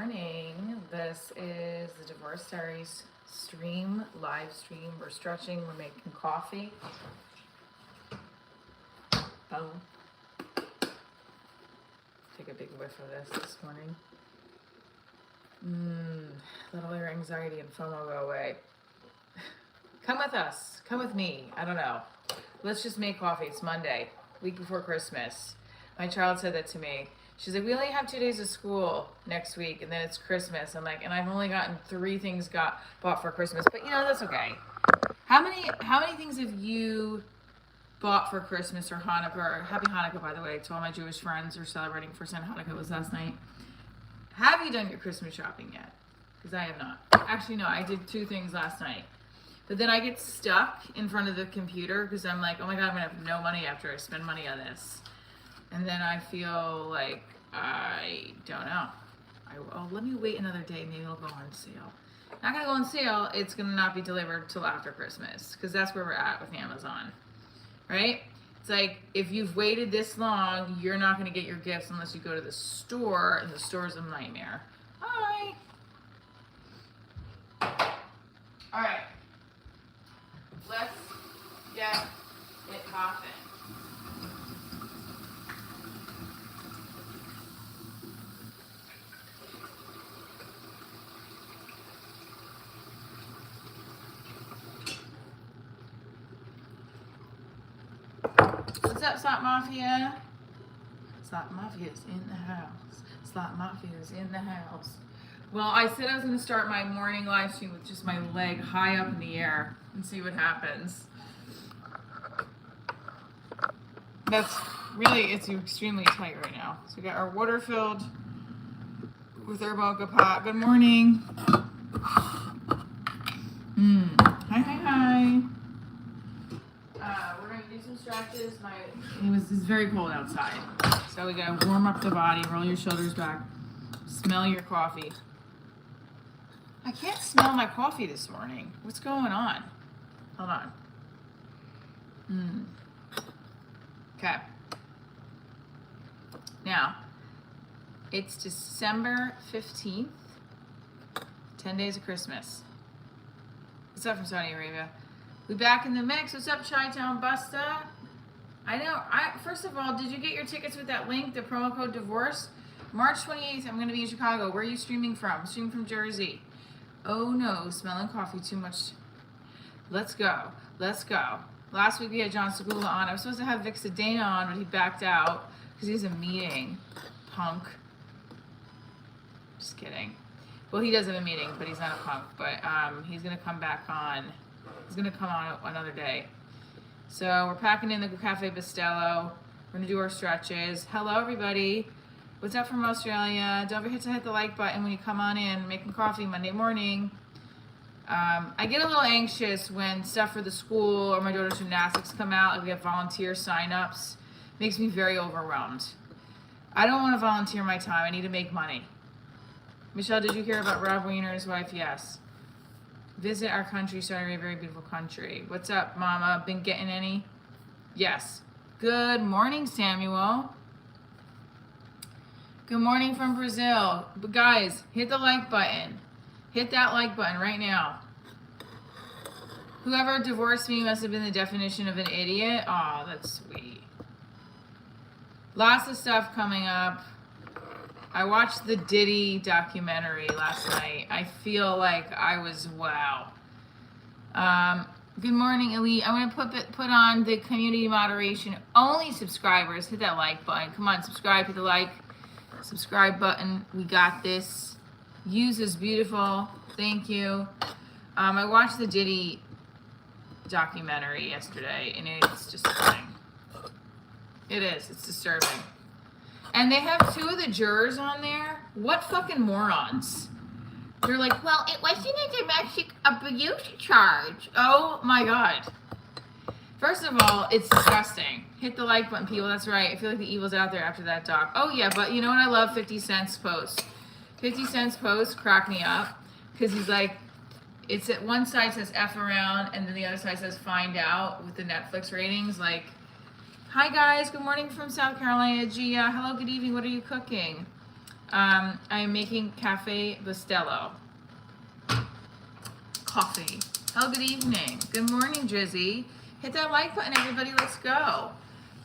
morning. This is the Diaries live stream. We're stretching, we're making coffee. Take a big whiff of this morning. Let all your anxiety and FOMO go away. Come with us. Come with me. I don't know. Let's just make coffee. It's Monday, week before Christmas. My child said that to me. She's like, we only have 2 days of school next week, and then it's Christmas. I'm like, and I've only gotten 3 things bought for Christmas, but that's okay. How many things have you bought for Christmas or Hanukkah? Or Happy Hanukkah, by the way, to all my Jewish friends who are celebrating first time Hanukkah. It was last night. Have you done your Christmas shopping yet? Because I have not. Actually, no, I did 2 things last night. But then I get stuck in front of the computer because I'm like, oh my God, I'm going to have no money after I spend money on this. And then I feel like, I don't know. Let me wait another day. Maybe it'll go on sale. Not going to go on sale. It's going to not be delivered till after Christmas because that's where we're at with Amazon. Right? It's like, if you've waited this long, you're not going to get your gifts unless you go to the store, and the store's a nightmare. Hi. All right. Let's get it popping. What's up, Slot Mafia? Slot Mafia's in the house. Slot Mafia's in the house. Well, I said I was going to start my morning live stream with just my leg high up in the air and see what happens. It's extremely tight right now. So we got our water filled with our mocha pot. Good morning. Hi. We're going to do some stretches. It's very cold outside. So we got to warm up the body, roll your shoulders back, smell your coffee. I can't smell my coffee this morning. What's going on? Hold on. Okay. Now, it's December 15th. 10 days of Christmas. What's up from Saudi Arabia? We back in the mix. What's up, Chi-Town Busta? I know. First of all, did you get your tickets with that link, the promo code DIVORCE? March 28th, I'm going to be in Chicago. Where are you streaming from? I'm streaming from Jersey. Oh no, smelling coffee too much. Let's go. Last week we had John Segula on. I was supposed to have Vic Sedana on, but he backed out because he has a meeting. Punk. Just kidding. Well, he does have a meeting, but he's not a punk. But he's going to come back on. He's going to come on another day. So we're packing in the Cafe Bustelo. We're going to do our stretches. Hello, everybody. What's up from Australia? Don't forget to hit the like button when you come on in. Making coffee Monday morning. I get a little anxious when stuff for the school or my daughter's gymnastics come out. Like we have volunteer sign-ups. Makes me very overwhelmed. I don't want to volunteer my time. I need to make money. Michelle, did you hear about Rob Weiner and his wife? Yes. Visit our country, Saudi Arabia, very beautiful country. What's up, Mama? Been getting any? Yes. Good morning, Samuel. Good morning from Brazil. But guys, hit the like button. Hit that like button right now. Whoever divorced me must have been the definition of an idiot. Aw, that's sweet. Lots of stuff coming up. I watched the Diddy documentary last night. I feel like I was wow. Good morning, Elite. I'm going to put on the community moderation. Only subscribers. Hit that like button. Come on, subscribe. Hit the like. Subscribe button. We got this. Use is beautiful. Thank you. I watched the Diddy documentary yesterday, and it's disturbing. It is. It's disturbing. And they have 2 of the jurors on there. What fucking morons. They're like, well, it wasn't a domestic abuse charge. Oh my God. First of all, it's disgusting. Hit the like button, people. That's right. I feel like the evil's out there after that doc. Oh yeah, but you know what? I love 50 Cent's post. 50 Cent's post cracked me up because he's like, it's at one side says F around and then the other side says find out with the Netflix ratings. Like, hi guys, good morning from South Carolina. Gia, hello, good evening. What are you cooking? I'm making Cafe Bustelo. Coffee. Oh, good evening. Good morning, Drizzy. Hit that like button, everybody. Let's go.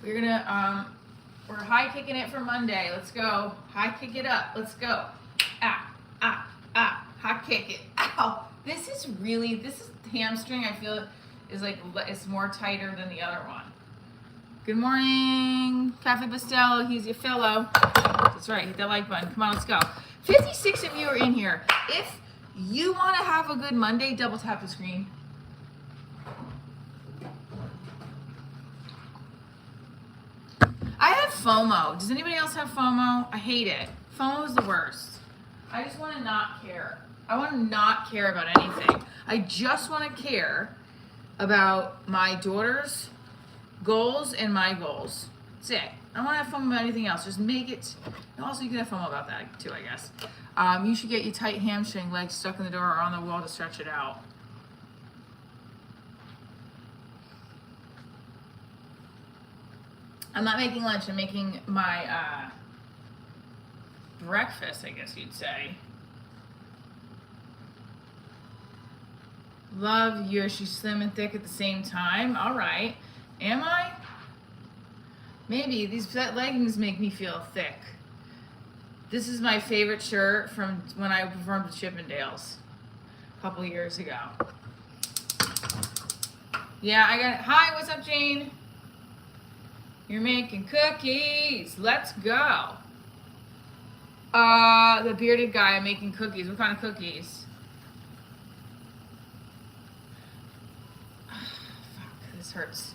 We're gonna, we're high kicking it for Monday. Let's go. High kick it up. Let's go. High kick it. Ow. This hamstring, I feel, is like, it's more tighter than the other one. Good morning, Cafe Bustelo. He's your fellow. That's right. Hit that like button. Come on, let's go. 56 of you are in here. If you want to have a good Monday, double tap the screen. I have FOMO. Does anybody else have FOMO? I hate it. FOMO is the worst. I just want to not care. I want to not care about anything. I just want to care about my daughter's goals and my goals. That's it. I don't want to have FOMO about anything else. Just make it. Also, you can have FOMO about that too, I guess. You should get your tight hamstring legs stuck in the door or on the wall to stretch it out. I'm not making lunch. I'm making my breakfast, I guess you'd say. Love you. She's slim and thick at the same time. All right. Am I? Maybe. These leggings make me feel thick. This is my favorite shirt from when I performed at Chippendales a couple years ago. Yeah, I got it. Hi, what's up, Jane? You're making cookies. Let's go. The bearded guy, I'm making cookies. What kind of cookies? Fuck, this hurts.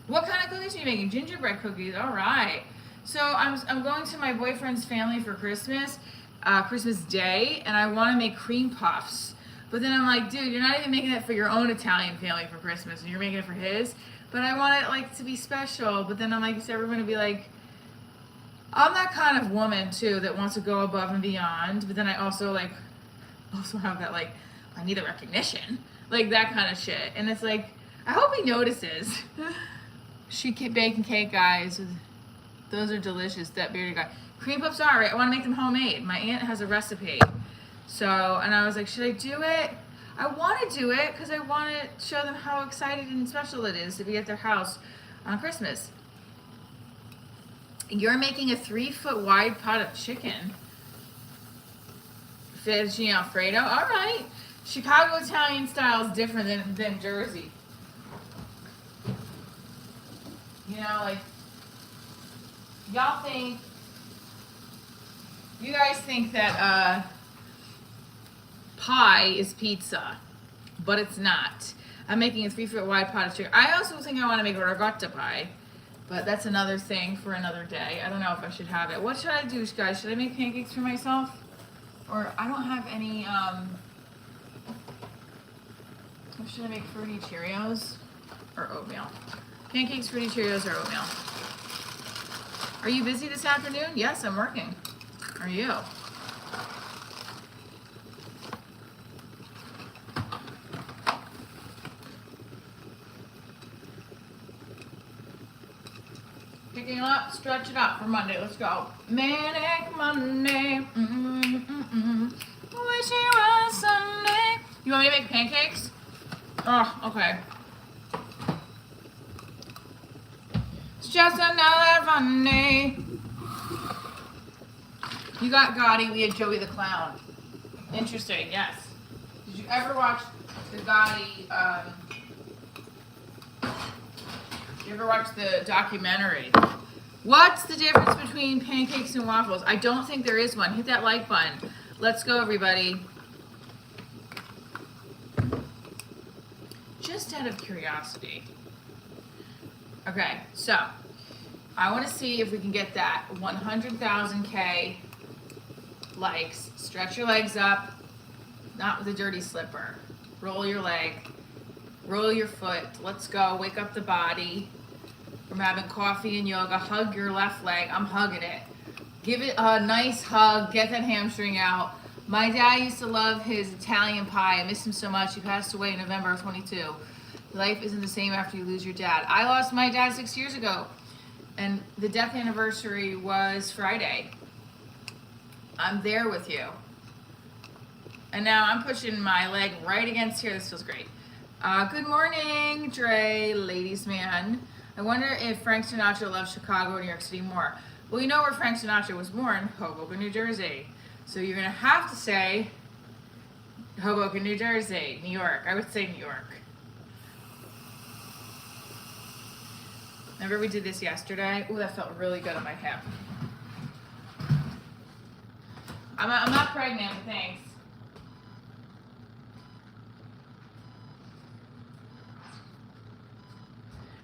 What kind of cookies are you making? Gingerbread cookies. All right. So I'm going to my boyfriend's family for Christmas Day, and I want to make cream puffs. But then I'm like, dude, you're not even making it for your own Italian family for Christmas, and you're making it for his. But I want it like to be special. But then I'm like, is everyone gonna be like? I'm that kind of woman too that wants to go above and beyond. But then I also have that like, I need the recognition, like that kind of shit. And it's like, I hope he notices. She keep baking cake, guys. Those are delicious. That bearded guy. Cream puffs are right. I want to make them homemade. My aunt has a recipe. So, and I was like, should I do it? I want to do it because I want to show them how excited and special it is to be at their house on Christmas. You're making a 3-foot wide pot of chicken. Fettuccine Alfredo. All right. Chicago Italian style is different than Jersey. You know, like, you guys think that pie is pizza, but it's not. I'm making a 3-foot wide pot of chicken. I also think I want to make a ricotta pie, but that's another thing for another day. I don't know if I should have it. What should I do, guys? Should I make pancakes for myself? Or I don't have any, should I make fruity Cheerios or oatmeal? Pancakes, fruity Cheerios, or oatmeal? Are you busy this afternoon? Yes, I'm working. Are you? Picking up, stretch it up for Monday. Let's go. Manic Monday. Wish it was Sunday. You want me to make pancakes? Oh, okay. It's just another Monday. You got Gotti, we had Joey the Clown. Interesting, yes. Did you ever watch the Gotti, you ever watch the documentary? What's the difference between pancakes and waffles? I don't think there is one. Hit that like button. Let's go, everybody. Just out of curiosity. Okay, so I want to see if we can get that 100,000K likes. Stretch your legs up, not with a dirty slipper. Roll your leg, roll your foot. Let's go. Wake up the body. From having coffee and yoga. Hug your left leg. I'm hugging it. Give it a nice hug. Get that hamstring out. My dad used to love his Italian pie. I miss him so much. He passed away in November of 22. Life isn't the same after you lose your dad. I lost my dad 6 years ago. And the death anniversary was Friday. I'm there with you. And now I'm pushing my leg right against here. This feels great. Good morning, Dre, ladies man. I wonder if Frank Sinatra loves Chicago or New York City more. Well, you know where Frank Sinatra was born? Hoboken, New Jersey. So you're going to have to say Hoboken, New Jersey. New York. I would say New York. Remember we did this yesterday? Ooh, that felt really good on my hip. I'm not pregnant, but thanks.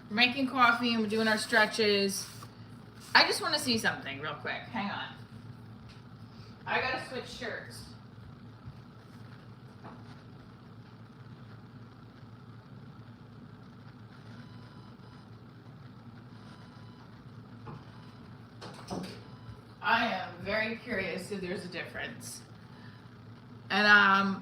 We're making coffee and we're doing our stretches. I just want to see something real quick. Hang on. I gotta switch shirts. I am very curious if there's a difference. And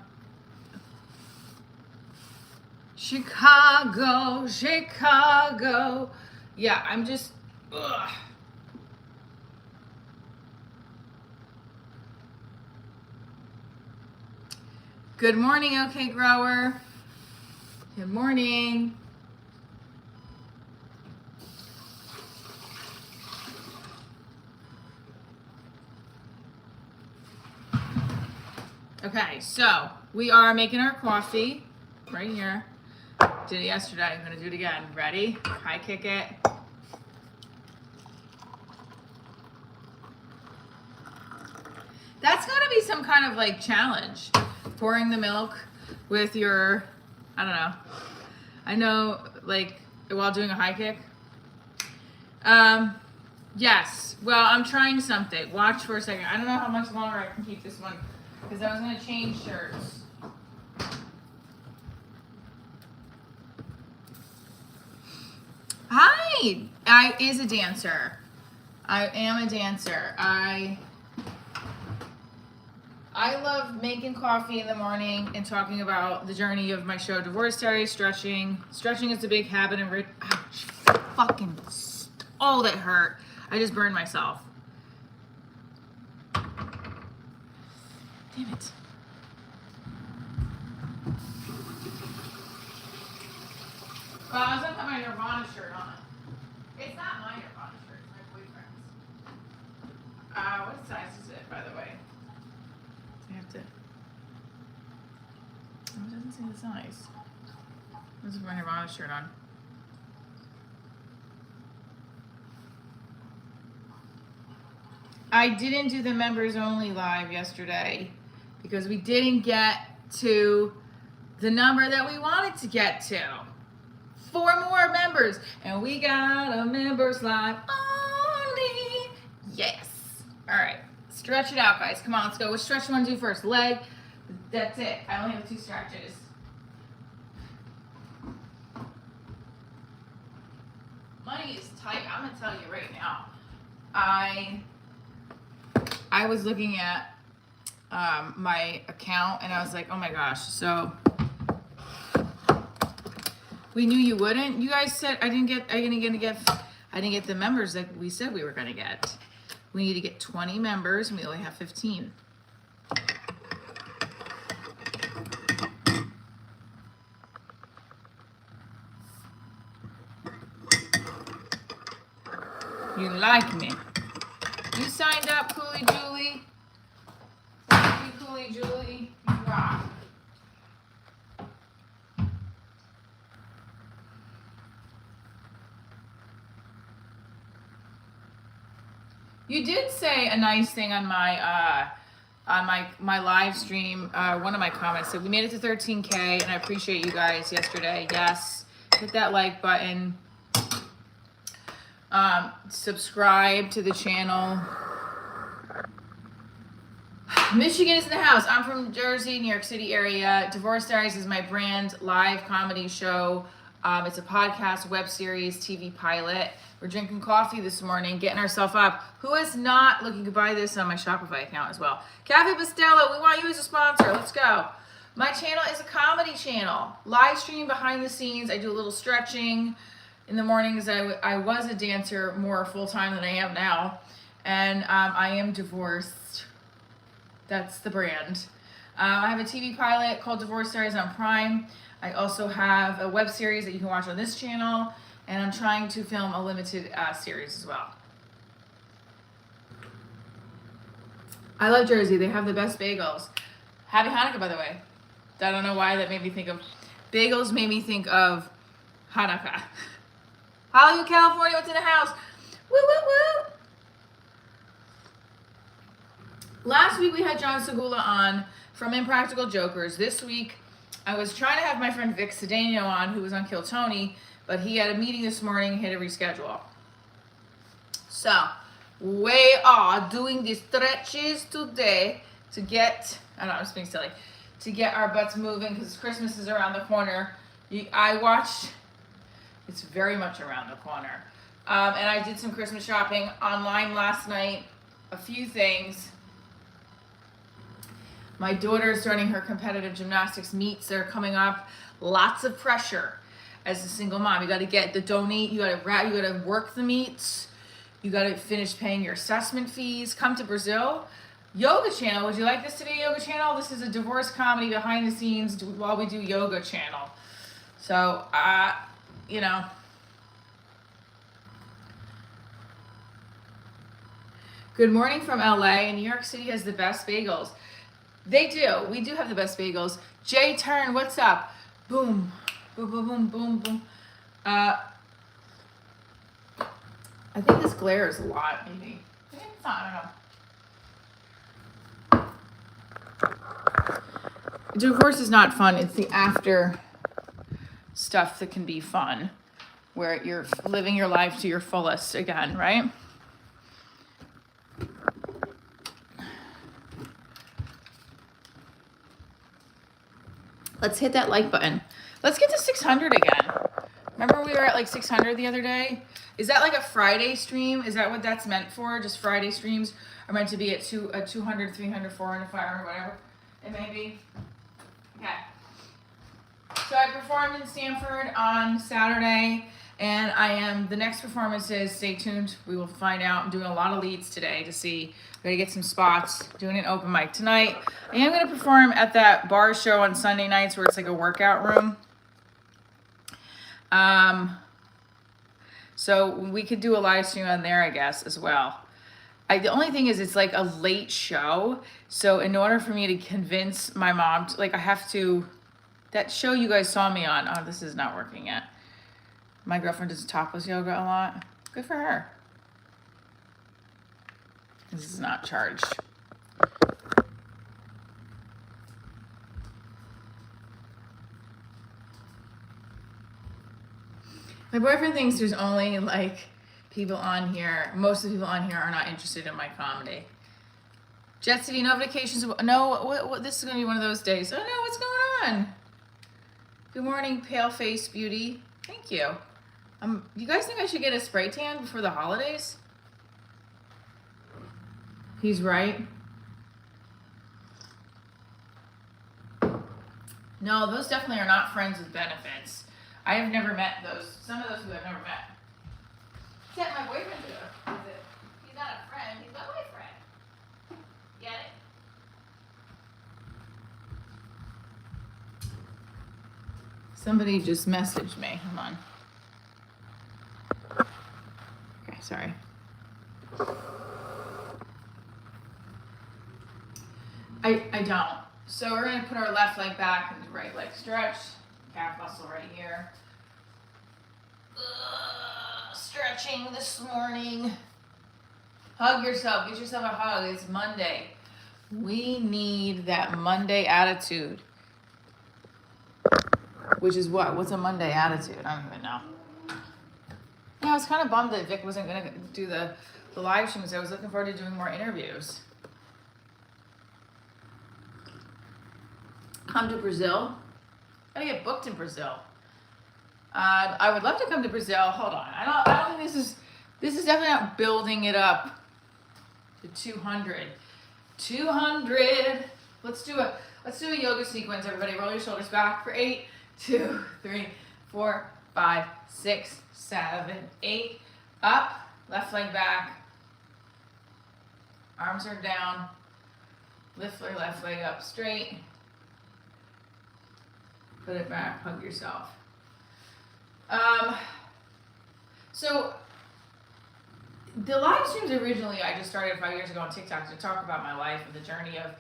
Chicago, Chicago. Yeah, I'm just, ugh. Good morning, OK Grower. Good morning. Okay, so we are making our coffee right here. Did it yesterday. I'm going to do it again. Ready? High kick it. That's got to be some kind of like challenge. Pouring the milk with your, I don't know. I know, like, while doing a high kick. Yes. Well, I'm trying something. Watch for a second. I don't know how much longer I can keep this one because I was going to change shirts. Hi! I is a dancer. I am a dancer. I love making coffee in the morning and talking about the journey of my show, Diaries, stretching. Stretching is a big habit and ouch, fucking, oh, that hurt. I just burned myself. Damn it. Well, I was gonna put my Nirvana shirt on. It's not my Nirvana shirt, it's my boyfriend's. What size is it, by the way? I have to. Oh, it doesn't say the size. Let's put my Nirvana shirt on. I didn't do the members only live yesterday because we didn't get to the number that we wanted to get to. 4 more members, and we got a members live only. Yes. All right. Stretch it out, guys. Come on, let's go. Which stretch do you want to do first? Leg. That's it. I only have 2 stretches. Money is tight. I'm going to tell you right now. I was looking at my account, and I was like, oh, my gosh. So we knew you wouldn't. You guys said I didn't get the members that we said we were going to get. We need to get 20 members, and we only have 15. You like me. You signed up, Cooley Julie. Thank you, Cooley Julie. You rock. You did say a nice thing on my live stream. One of my comments said we made it to 13K, and I appreciate you guys yesterday. Yes, hit that like button. Subscribe to the channel. Michigan is in the house. I'm from Jersey, New York City area. Diaries is my brand live comedy show. It's a podcast, web series, TV pilot. We're drinking coffee this morning, getting ourselves up. Who is not looking to buy this on my Shopify account as well? Cafe Bustelo, we want you as a sponsor. Let's go. My channel is a comedy channel. Live stream behind the scenes. I do a little stretching. in the mornings. I was a dancer more full-time than I am now. And I am divorced. That's the brand. I have a TV pilot called Divorce Diaries on Prime. I also have a web series that you can watch on this channel. And I'm trying to film a limited series as well. I love Jersey. They have the best bagels. Happy Hanukkah, by the way. I don't know why that made me think of... Bagels made me think of Hanukkah. Hollywood, California, what's in the house? Woo, woo, woo! Last week we had John Segula on from Impractical Jokers. This week I was trying to have my friend Vic Cedeno on, who was on Kill Tony, but he had a meeting this morning and had to reschedule. So we are doing the stretches today to get, I don't know, I'm just being silly, to get our butts moving because Christmas is around the corner. I watched, it's very much around the corner. And I did some Christmas shopping online last night, a few things. My daughter is starting her competitive gymnastics meets. They're coming up. Lots of pressure as a single mom. You got to get the donate. You got to work the meets. You got to finish paying your assessment fees. Come to Brazil. Yoga channel. Would you like this to be a yoga channel? This is a divorce comedy behind the scenes while we do yoga channel. So, you know. Good morning from LA. New York City has the best bagels. They do. We do have the best bagels. Jay Turn, what's up? Boom. Boom, boom, boom, boom, boom. I think this glare is a lot, maybe. Maybe it's not, I don't know. Divorce is not fun. It's the after stuff that can be fun, where you're living your life to your fullest again, right? Let's hit that like button. Let's get to 600 again. Remember we were at like 600 the other day? Is that like a Friday stream? Is that what that's meant for? Just Friday streams are meant to be at 200, 300, 400, 500, whatever it may be. Okay. So I performed in Stanford on Saturday, and the next performance is, stay tuned, we will find out. I'm doing a lot of leads today to see, we're gonna get some spots, doing an open mic tonight. I am gonna perform at that bar show on Sunday nights where it's like a workout room. So we could do a live stream on there, I guess, as well. The only thing is it's like a late show. So in order for me to convince my mom, I have to, that show you guys saw me on, oh, this is not working yet. My girlfriend does topless yoga a lot. Good for her. This is not charged. My boyfriend thinks there's only like people on here. Most of the people on here are not interested in my comedy. Jet City, no vacations. No, what, this is going to be one of those days. Oh no, what's going on? Good morning, pale face beauty. Thank you. You guys think I should get a spray tan before the holidays? He's right. No, those definitely are not friends with benefits. I have never met those. Some of those who I've never met. Except my boyfriend do. He's not a friend. He's my boyfriend. Get it? Somebody just messaged me. Hold on. Okay, sorry. I don't. So we're going to put our left leg back and right leg stretch. Calf muscle right here. Stretching this morning. Hug yourself. Get yourself a hug. It's Monday. We need that Monday attitude. Which is what? What's a Monday attitude? I don't even know. Yeah, I was kind of bummed that Vic wasn't going to do the live streams. I was looking forward to doing more interviews. Come to Brazil. I gotta get booked in Brazil. I would love to come to Brazil. Hold on. I don't think this is definitely not building it up to 200. 200. Let's do a yoga sequence, everybody. Roll your shoulders back for 8, 2, 3, 4, 5, 6, 7, 8. Up, left leg back. Arms are down. Lift your left leg up straight. Put it back, hug yourself. So the live streams originally, I just started 5 years ago on TikTok to talk about my life and the journey of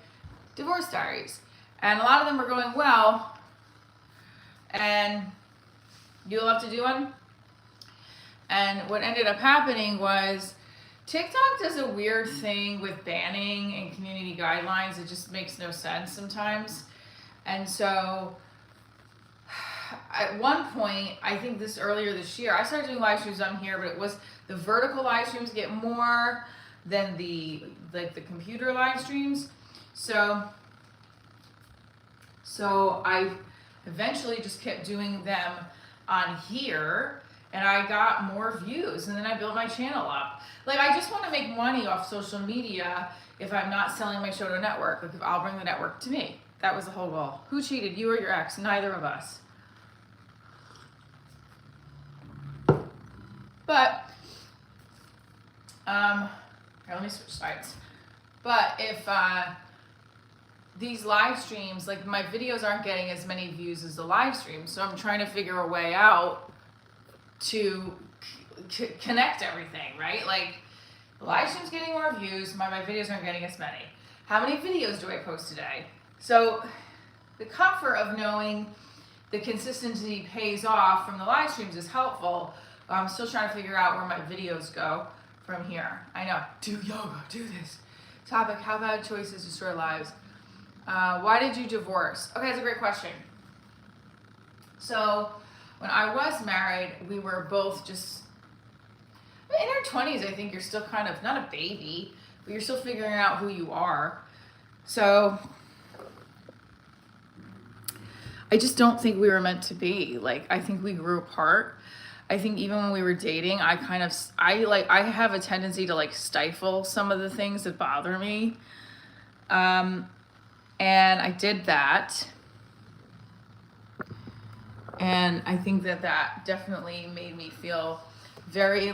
divorce diaries. And a lot of them were going well. And you'll have to do one. And what ended up happening was TikTok does a weird thing with banning and community guidelines. It just makes no sense sometimes. And so at one point, I think earlier this year, I started doing live streams on here, but it was the vertical live streams get more than the computer live streams. So I eventually just kept doing them on here, and I got more views, and then I built my channel up. Like, I just want to make money off social media if I'm not selling my show to a network. Like, if I'll bring the network to me. That was the whole goal. Who cheated, you or your ex? Neither of us. But, here, let me switch sides. But if these live streams, like my videos aren't getting as many views as the live streams, so I'm trying to figure a way out to connect everything, right? Like, the live stream's getting more views, my videos aren't getting as many. How many videos do I post today? So the comfort of knowing the consistency pays off from the live streams is helpful. I'm still trying to figure out where my videos go from here. I know, do yoga, do this. Topic, how bad choices destroy lives. Why did you divorce? Okay, that's a great question. So when I was married, we were both just, in our 20s, I think you're still kind of, not a baby, but you're still figuring out who you are. So I just don't think we were meant to be. Like, I think we grew apart. I think even when we were dating, I have a tendency to like stifle some of the things that bother me. And I did that. And I think that definitely made me feel very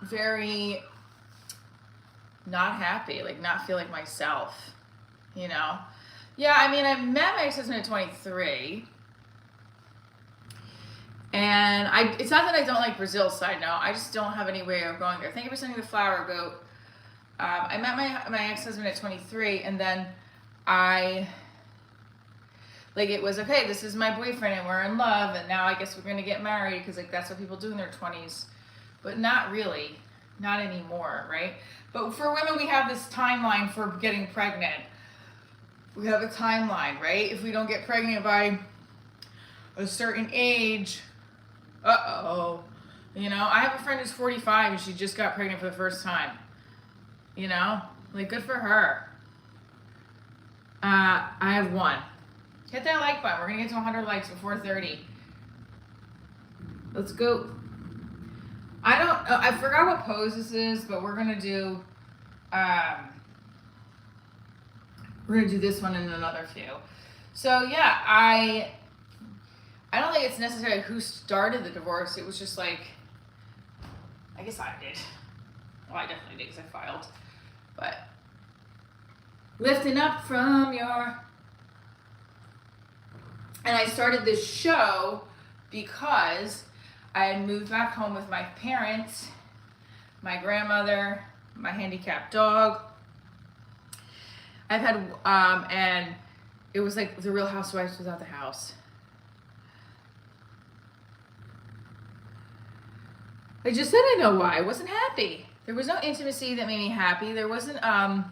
very not happy, like not feel like myself, you know? Yeah, I mean, I met my ex-husband at 23. And it's not that I don't like Brazil, side note. I just don't have any way of going there. Thank you for sending the flower goat. I met my ex-husband at 23, and then it was, okay, this is my boyfriend, and we're in love, and now I guess we're going to get married, because like that's what people do in their 20s. But not really. Not anymore, right? But for women, we have this timeline for getting pregnant. We have a timeline, right? If we don't get pregnant by a certain age, you know, I have a friend who's 45 and she just got pregnant for the first time. You know, like, good for her. I have one. Hit that like button. We're gonna get to 100 likes before 30. Let's go. I forgot what pose this is, but we're gonna do this one in another few. So yeah, I don't think it's necessarily who started the divorce. It was just like, I guess I did. Well, I definitely did because I filed. But lifting up from your... And I started this show because I had moved back home with my parents, my grandmother, my handicapped dog. I've had, and it was like the Real Housewives without the house. I just said I know why. I wasn't happy. There was no intimacy that made me happy. There wasn't, a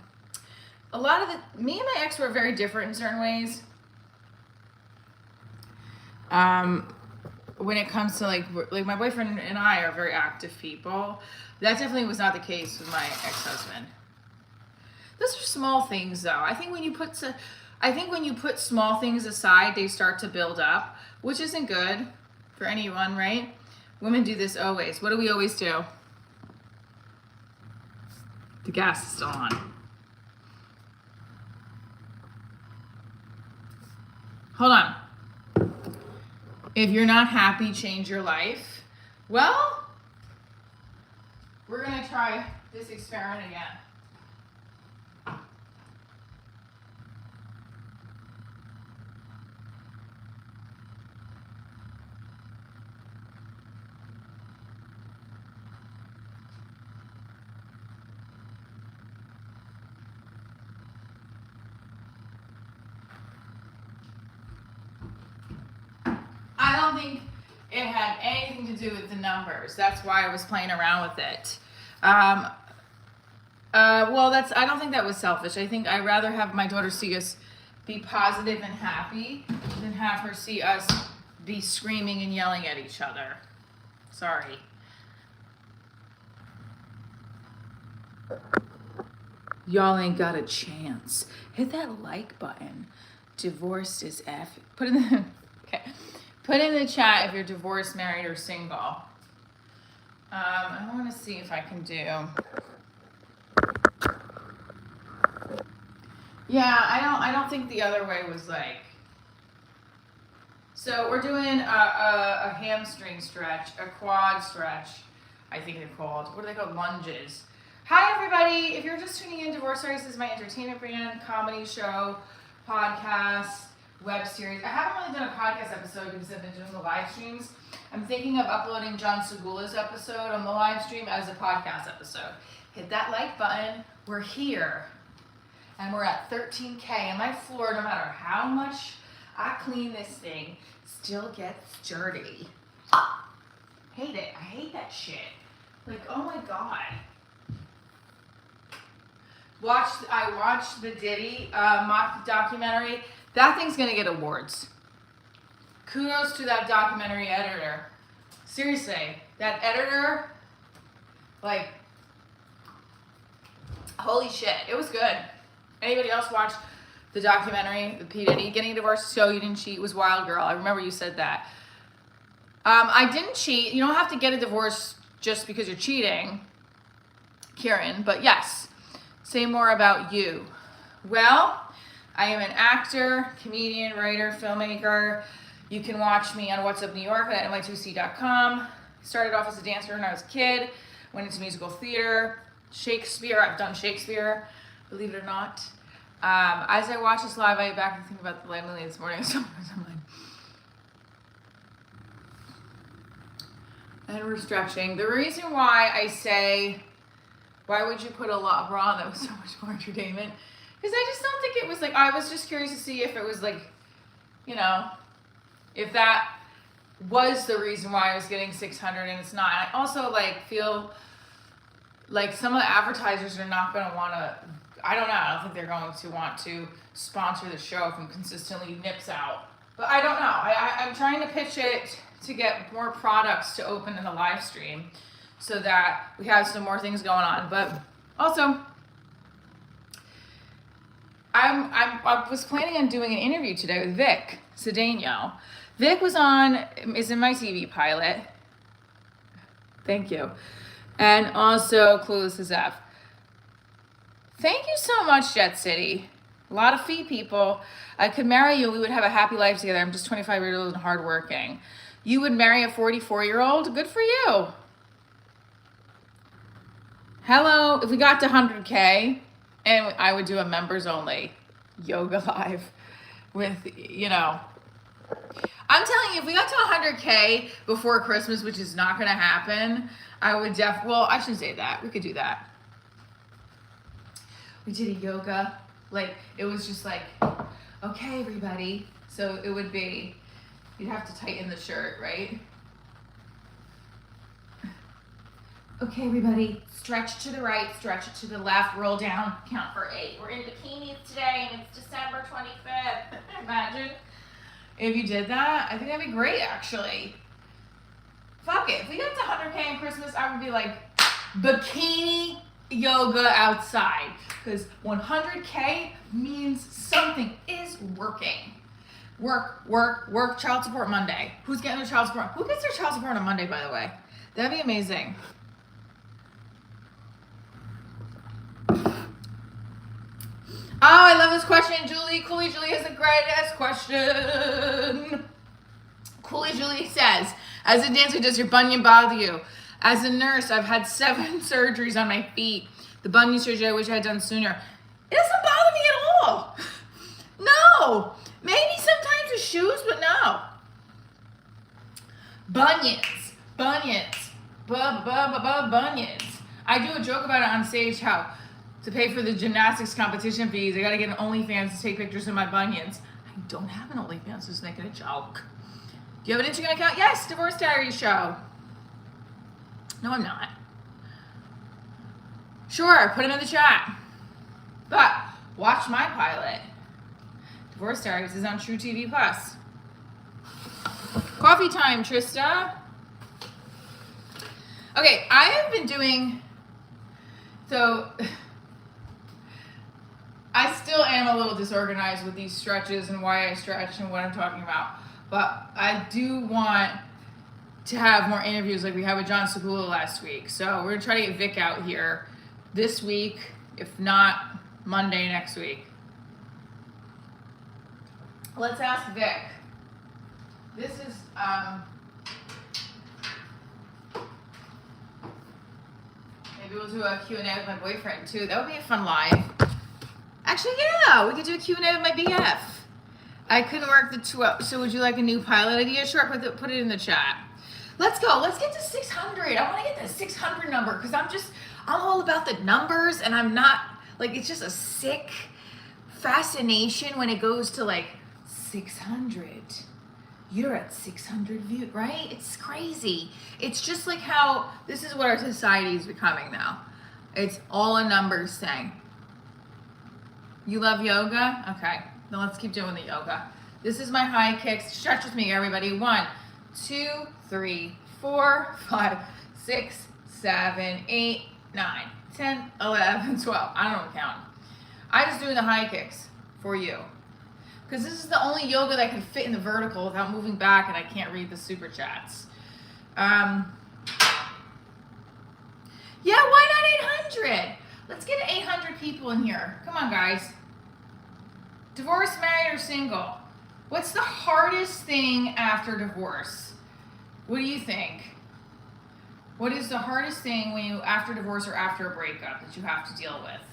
lot of me and my ex were very different in certain ways. When it comes to like my boyfriend and I are very active people. That definitely was not the case with my ex-husband. Those are small things though. I think when you put small things aside, they start to build up, which isn't good for anyone, right? Women do this always. What do we always do? The gas is still on. Hold on. If you're not happy, change your life. Well, we're going to try this experiment again. I don't think it had anything to do with the numbers. That's why I was playing around with it. Well, I don't think that was selfish. I think I'd rather have my daughter see us be positive and happy than have her see us be screaming and yelling at each other. Sorry. Y'all ain't got a chance. Hit that like button. Divorced is F. Put in the Put in the chat if you're divorced, married, or single. I want to see if I can do. Yeah, I don't think the other way was like. So we're doing a hamstring stretch, a quad stretch, I think they're called. What are they called? Lunges. Hi everybody! If you're just tuning in, Diaries is my entertainment brand, comedy show, podcast, web series. I haven't really done a podcast episode because I've been doing the live streams. I'm thinking of uploading John Segula's episode on the live stream as a podcast episode. Hit that like button. We're here. And we're at 13K. And my floor, no matter how much I clean this thing, still gets dirty. Hate it. I hate that shit. Like, oh my God. I watched the Diddy mock documentary. That thing's gonna get awards. Kudos to that documentary editor. Seriously, that editor, like, holy shit, it was good. Anybody else watch the documentary, the P. Diddy getting divorced so you didn't cheat was wild, girl. I remember you said that. I didn't cheat. You don't have to get a divorce just because you're cheating, Kieran, but yes. Say more about you. Well, I am an actor, comedian, writer, filmmaker. You can watch me on What's Up New York at ny2c.com. Started off as a dancer when I was a kid. Went into musical theater, Shakespeare. I've done Shakespeare, believe it or not. As I watch this live, I get back and think about the live movie this morning. And we're stretching. The reason why I say, why would you put a bra on that was so much more entertainment? Because I just don't think it was like, I was just curious to see if it was like, you know, if that was the reason why I was getting 600 and it's not. And I also like feel like some of the advertisers are not going to want to, I don't know, I don't think they're going to want to sponsor the show if I'm consistently nips out. But I don't know. I'm trying to pitch it to get more products to open in the live stream so that we have some more things going on. But also, I was planning on doing an interview today with Vic Cedeno. Vic is in my TV pilot. Thank you. And also Clueless as F. Thank you so much, Jet City. A lot of fee people. I could marry you. We would have a happy life together. I'm just 25 years old and hardworking. You would marry a 44-year-old? Good for you. Hello. If we got to 100K, and I would do a members only yoga live with, you know. I'm telling you, if we got to 100K before Christmas, which is not going to happen, I would well, I shouldn't say that. We could do that. We did a yoga. Like, it was just like, okay, everybody. So it would be, you'd have to tighten the shirt, right? Okay, everybody, stretch to the right, stretch to the left, roll down, count for 8. We're in bikinis today, and it's December 25th. Imagine if you did that. I think that'd be great, actually. Fuck it. If we got to 100K in Christmas, I would be like, bikini yoga outside. Because 100K means something is working. Work, child support Monday. Who's getting their child support? Who gets their child support on Monday, by the way? That'd be amazing. Oh, I love this question, Julie. Julie has a great ass question. Cooley Julie says, as a dancer, does your bunion bother you? As a nurse, I've had 7 surgeries on my feet. The bunion surgery, I wish I had done sooner. It doesn't bother me at all. No. Maybe sometimes with shoes, but no. Bunions. Bunions. I do a joke about it on stage, how to pay for the gymnastics competition fees, I gotta get an OnlyFans to take pictures of my bunions. I don't have an OnlyFans, just making a joke. Do you have an Instagram account? Yes, Divorce Diaries show. No, I'm not. Sure, put them in the chat. But watch my pilot. Divorce Diaries is on True TV Plus. Coffee time, Trista. Okay, I have been doing, so I still am a little disorganized with these stretches and why I stretch and what I'm talking about. But I do want to have more interviews like we had with John Segula last week. So we're gonna try to get Vic out here this week, if not Monday next week. Let's ask Vic. This is maybe we'll do a Q&A with my boyfriend too. That would be a fun live. Actually, yeah, we could do a Q&A with my BF. I couldn't work the 2 hours. So would you like a new pilot idea? Sure, put it in the chat. Let's go. Let's get to 600. I want to get the 600 number because I'm all about the numbers, and I'm not, like, it's just a sick fascination when it goes to like 600. You're at 600 views, right? It's crazy. It's just like how this is what our society is becoming now. It's all a numbers thing. You love yoga? Okay, then let's keep doing the yoga. This is my high kicks. Stretch with me, everybody. 1, 2, 3, 4, 5, 6, 7, 8, 9, 10, 11, 12. I don't know what count. I'm just doing the high kicks for you. Because this is the only yoga that can fit in the vertical without moving back, and I can't read the super chats. Yeah, why not 800? Let's get 800 people in here. Come on, guys. Divorced, married, or single? What's the hardest thing after divorce? What do you think? What is the hardest thing when you, after divorce or after a breakup, that you have to deal with?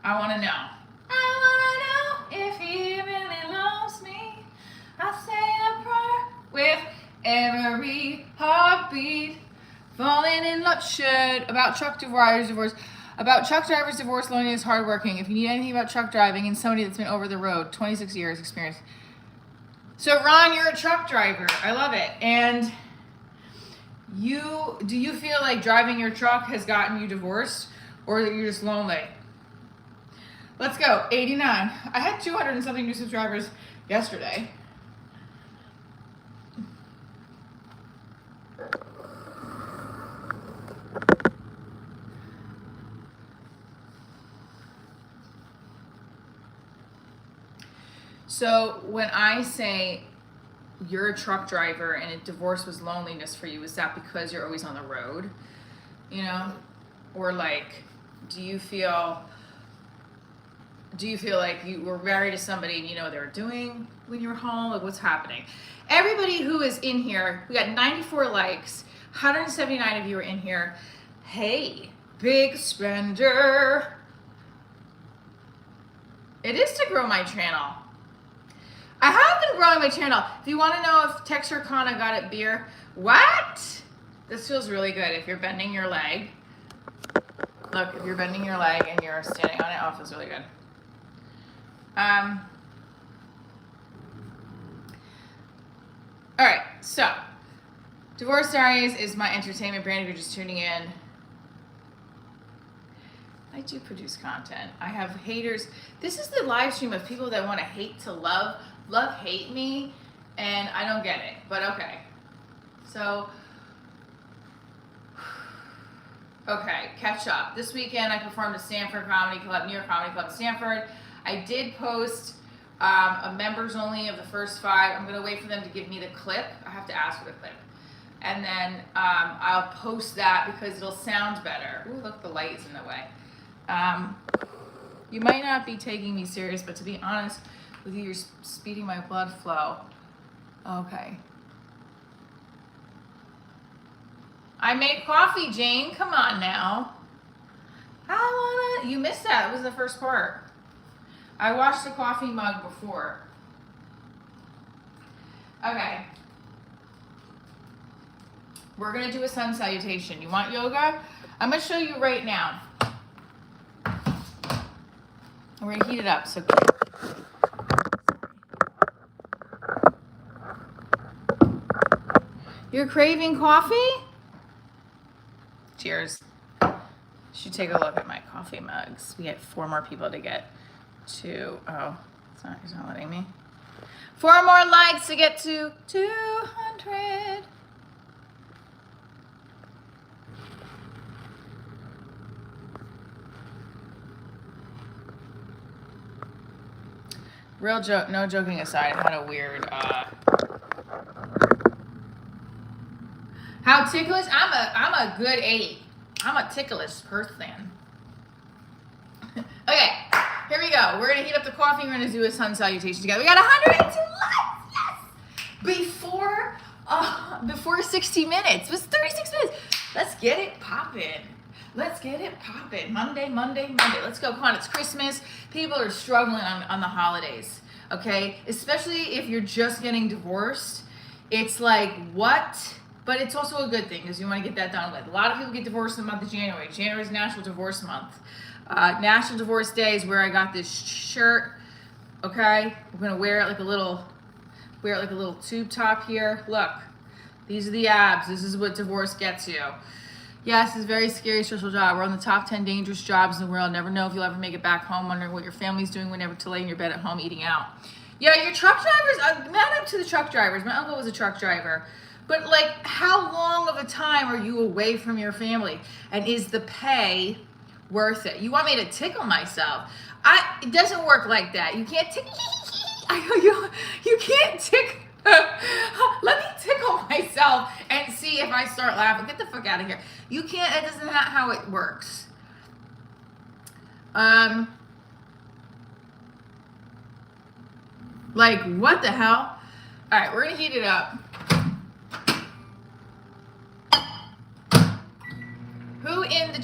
I want to know. I want to know if he really loves me. I say a prayer with every heartbeat. Falling in love. About truck drivers divorce. About truck drivers divorce, loneliness, hardworking. If you need anything about truck driving and somebody that's been over the road, 26 years experience. So Ron, you're a truck driver. I love it. And do you feel like driving your truck has gotten you divorced, or that you're just lonely? Let's go. 89. I had 200 and something new subscribers yesterday. So when I say you're a truck driver and a divorce was loneliness for you, is that because you're always on the road? You know? Or like, do you feel like you were married to somebody and you know what they were doing when you were home? Like, what's happening? Everybody who is in here, we got 94 likes, 179 of you are in here. Hey, big spender. It is to grow my channel. I have been growing my channel. If you want to know if Texarkana got it beer, what? This feels really good. If you're bending your leg, look, if you're bending your leg and you're standing on it, oh, it feels really good. All right, so Divorce Diaries is my entertainment brand if you're just tuning in. I do produce content. I have haters. This is the live stream of people that want to hate to love, hate me, and I don't get it, but okay. So, okay, catch up. This weekend I performed at Stanford Comedy Club, New York Comedy Club, Stanford. I did post a members only of the first 5. I'm gonna wait for them to give me the clip. I have to ask for the clip. And then I'll post that because it'll sound better. Ooh, look, the light is in the way. You might not be taking me serious, but to be honest with you, you're speeding my blood flow. Okay. I made coffee, Jane. Come on now. You missed that. It was the first part. I washed the coffee mug before. Okay. We're going to do a sun salutation. You want yoga? I'm going to show you right now. We're going to heat it up. So you're craving coffee? Cheers. Should take a look at my coffee mugs. We had 4 more people to get to. Oh, it's not letting me. 4 more likes to get to 200. Real joke, no joking aside, I had a weird, how ticklish? I'm a good 8. I'm a ticklish person. Okay, here we go. We're gonna heat up the coffee. We're gonna do a sun salutation together. We got 102 likes. Yes. Before 60 minutes. It was 36 minutes. Let's get it poppin'. Let's get it poppin'. Monday. Let's go. Come on, it's Christmas. People are struggling on the holidays. Okay, especially if you're just getting divorced. It's like what? But it's also a good thing because you want to get that done with. A lot of people get divorced in the month of January. January is National Divorce Month. National Divorce Day is where I got this shirt. Okay, I'm gonna wear it like a little tube top here. Look, these are the abs. This is what divorce gets you. Yes, it's a very scary, stressful job. We're on the top 10 dangerous jobs in the world. Never know if you'll ever make it back home. Wondering what your family's doing whenever to lay in your bed at home eating out. Yeah, your truck drivers. Not up to the truck drivers. My uncle was a truck driver. But like, how long of a time are you away from your family? And is the pay worth it? You want me to tickle myself? It doesn't work like that. You can't tickle. You can't tickle. Let me tickle myself and see if I start laughing. Get the fuck out of here. You can't. That isn't how it works. Like, what the hell? All right, we're gonna heat it up. Who in the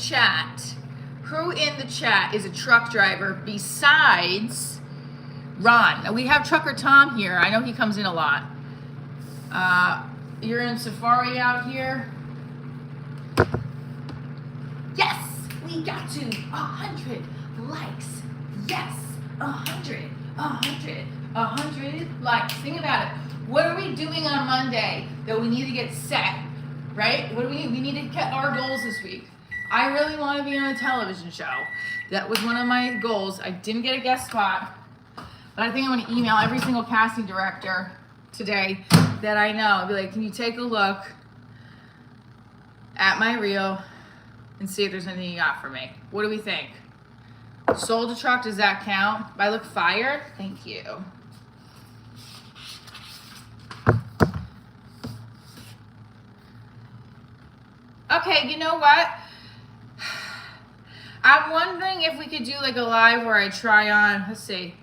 chat is a truck driver besides Ron? We have Trucker Tom here. I know he comes in a lot. You're in Safari out here. Yes, we got to 100 likes. Yes, 100 likes. Think about it. What are we doing on Monday that we need to get set? Right? What do we need to get our goals this week. I really want to be on a television show. That was one of my goals. I didn't get a guest spot, but I think I'm going to email every single casting director today that I know. I'll be like, can you take a look at my reel and see if there's anything you got for me? What do we think? Sold a truck, does that count? If I look fired? Thank you. Okay, you know what? I'm wondering if we could do like a live where I try on, let's see.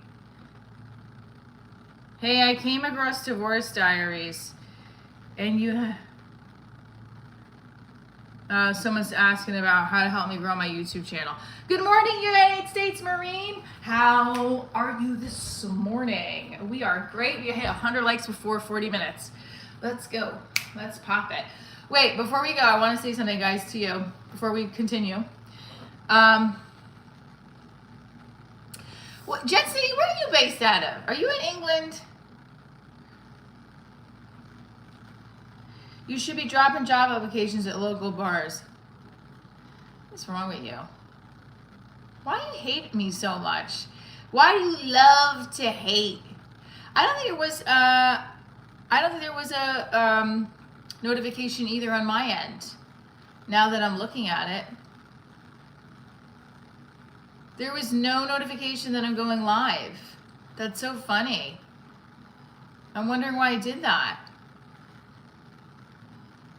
Hey, I came across Divorce Diaries and someone's asking about how to help me grow my YouTube channel. Good morning, United States Marine. How are you this morning? We are great. We hit 100 likes before 40 minutes. Let's go. Let's pop it. Wait, before we go, I want to say something, guys, to you before we continue. Jet City, where are you based out of? Are you in England? You should be dropping job applications at local bars. What's wrong with you? Why do you hate me so much? Why do you love to hate? I don't think there was a notification either on my end. Now that I'm looking at it, there was no notification that I'm going live. That's so funny. I'm wondering why I did that.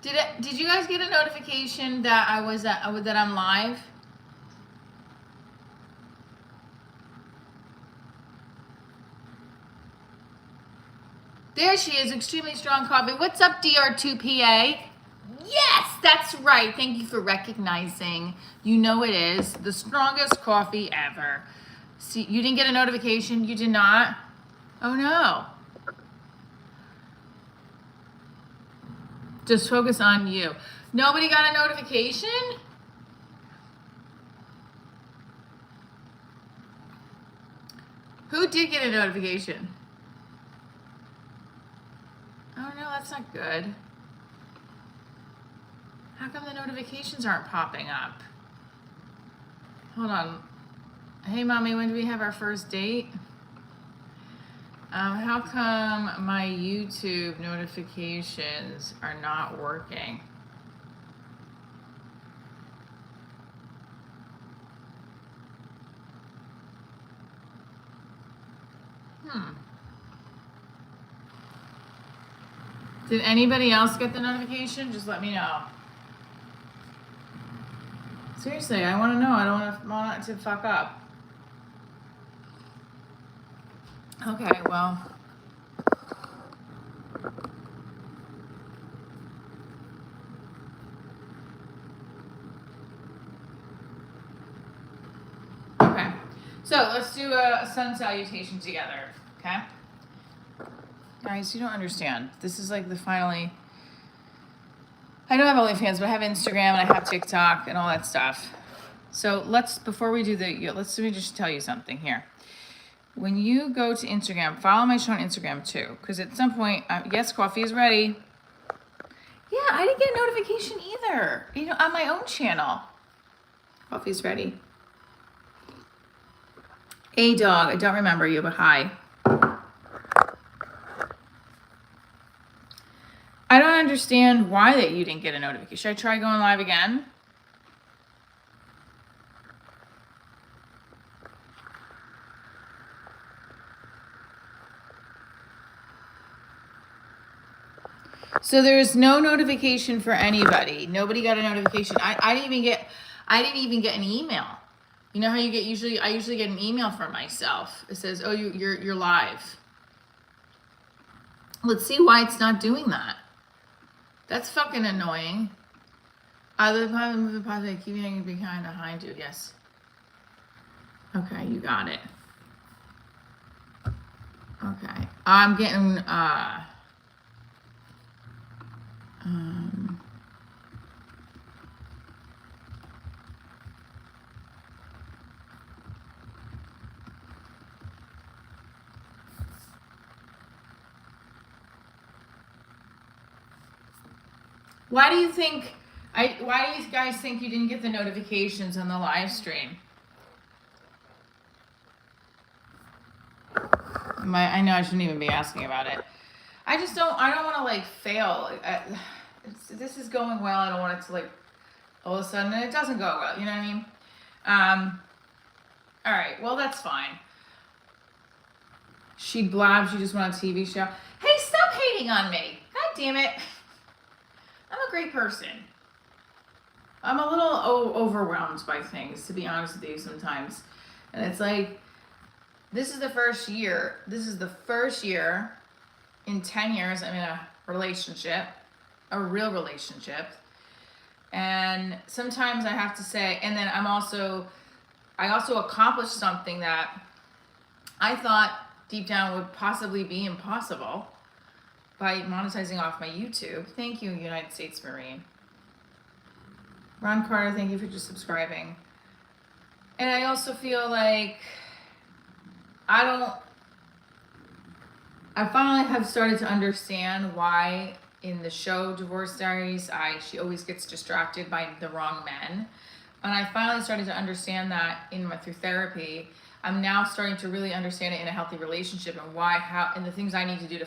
Did you guys get a notification that that I'm live? There she is, extremely strong coffee. What's up, DR2PA? Yes, that's right. Thank you for recognizing. You know it is the strongest coffee ever. See, you didn't get a notification? You did not? Oh no. Just focus on you. Nobody got a notification? Who did get a notification? Oh no, that's not good. How come the notifications aren't popping up? Hold on. Hey mommy, when do we have our first date? How come my YouTube notifications are not working? Did anybody else get the notification? Just let me know. Seriously, I want to know. I don't want it to fuck up. Okay, well. Okay, so let's do a sun salutation together, okay? Guys, you don't understand. This is like the finally. I don't have OnlyFans, but I have Instagram and I have TikTok and all that stuff. So before we do let me just tell you something here. When you go to Instagram, follow my show on Instagram too, because at some point, yes, coffee is ready. Yeah, I didn't get a notification either. On my own channel. Coffee's ready. Hey dog, I don't remember you, but hi. I don't understand why that you didn't get a notification. Should I try going live again? So there's no notification for anybody. Nobody got a notification. I didn't even get an email. You know how you get I usually get an email from myself. It says, "Oh, you're live." Let's see why it's not doing that. That's fucking annoying. I live by the movie positive, keep hanging behind you. Yes. Okay, you got it. Okay. I'm getting why do you guys think you didn't get the notifications on the live stream? I know I shouldn't even be asking about it. I don't want to like fail. This is going well. I don't want it to like all of a sudden it doesn't go well. You know what I mean? All right. Well, that's fine. She blabbed. She just went on a TV show. Hey, stop hating on me. God damn it. I'm a great person. I'm a little overwhelmed by things, to be honest with you, sometimes. And it's like, this is the first year in 10 years I'm in a relationship, a real relationship. And sometimes I have to say, and then I also accomplished something that I thought deep down would possibly be impossible by monetizing off my YouTube. Thank you, United States Marine. Ron Carter, thank you for just subscribing. And I also feel like I finally have started to understand why in the show Divorce Diaries, she always gets distracted by the wrong men. And I finally started to understand that through therapy. I'm now starting to really understand it in a healthy relationship and and the things I need to do to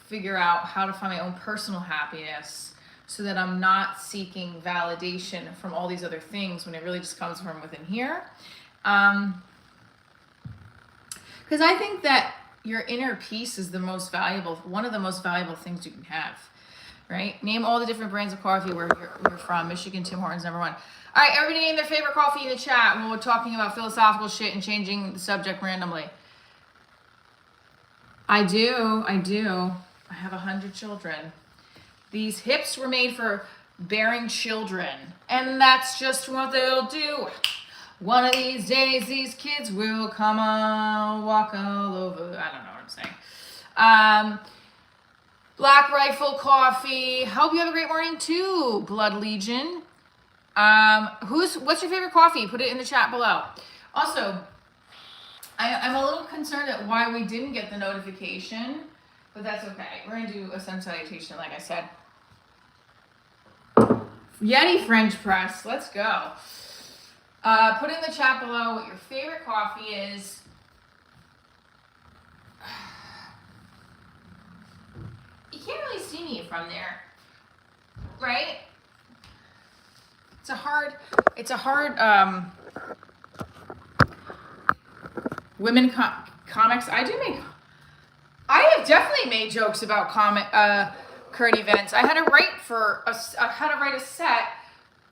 figure out how to find my own personal happiness so that I'm not seeking validation from all these other things when it really just comes from within here. Because I think that your inner peace is one of the most valuable things you can have, right? Name all the different brands of coffee where you're from. Michigan, Tim Hortons, #1. All right, everybody name their favorite coffee in the chat when we're talking about philosophical shit and changing the subject randomly. I do. I have 100 children. These hips were made for bearing children, and that's just what they'll do. One of these days, these kids will come on, walk all over. I don't know what I'm saying. Black Rifle Coffee. Hope you have a great morning too, Blood Legion. What's your favorite coffee? Put it in the chat below. Also, I'm a little concerned at why we didn't get the notification, but that's okay. We're gonna do a sun salutation, like I said. Yeti French press. Let's go. Put in the chat below what your favorite coffee is. You can't really see me from there, right? It's a hard women comics. I have definitely made jokes about current events. I had to write a set.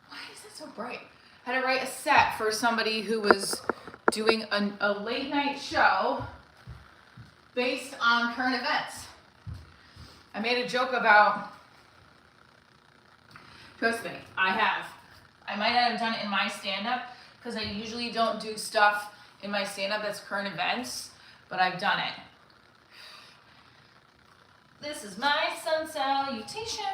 Why is that so bright? I had to write a set for somebody who was doing a late night show based on current events. I made a joke about, trust me, I might not have done it in my stand-up because I usually don't do stuff in my stand-up that's current events, but I've done it. This is my sun salutation.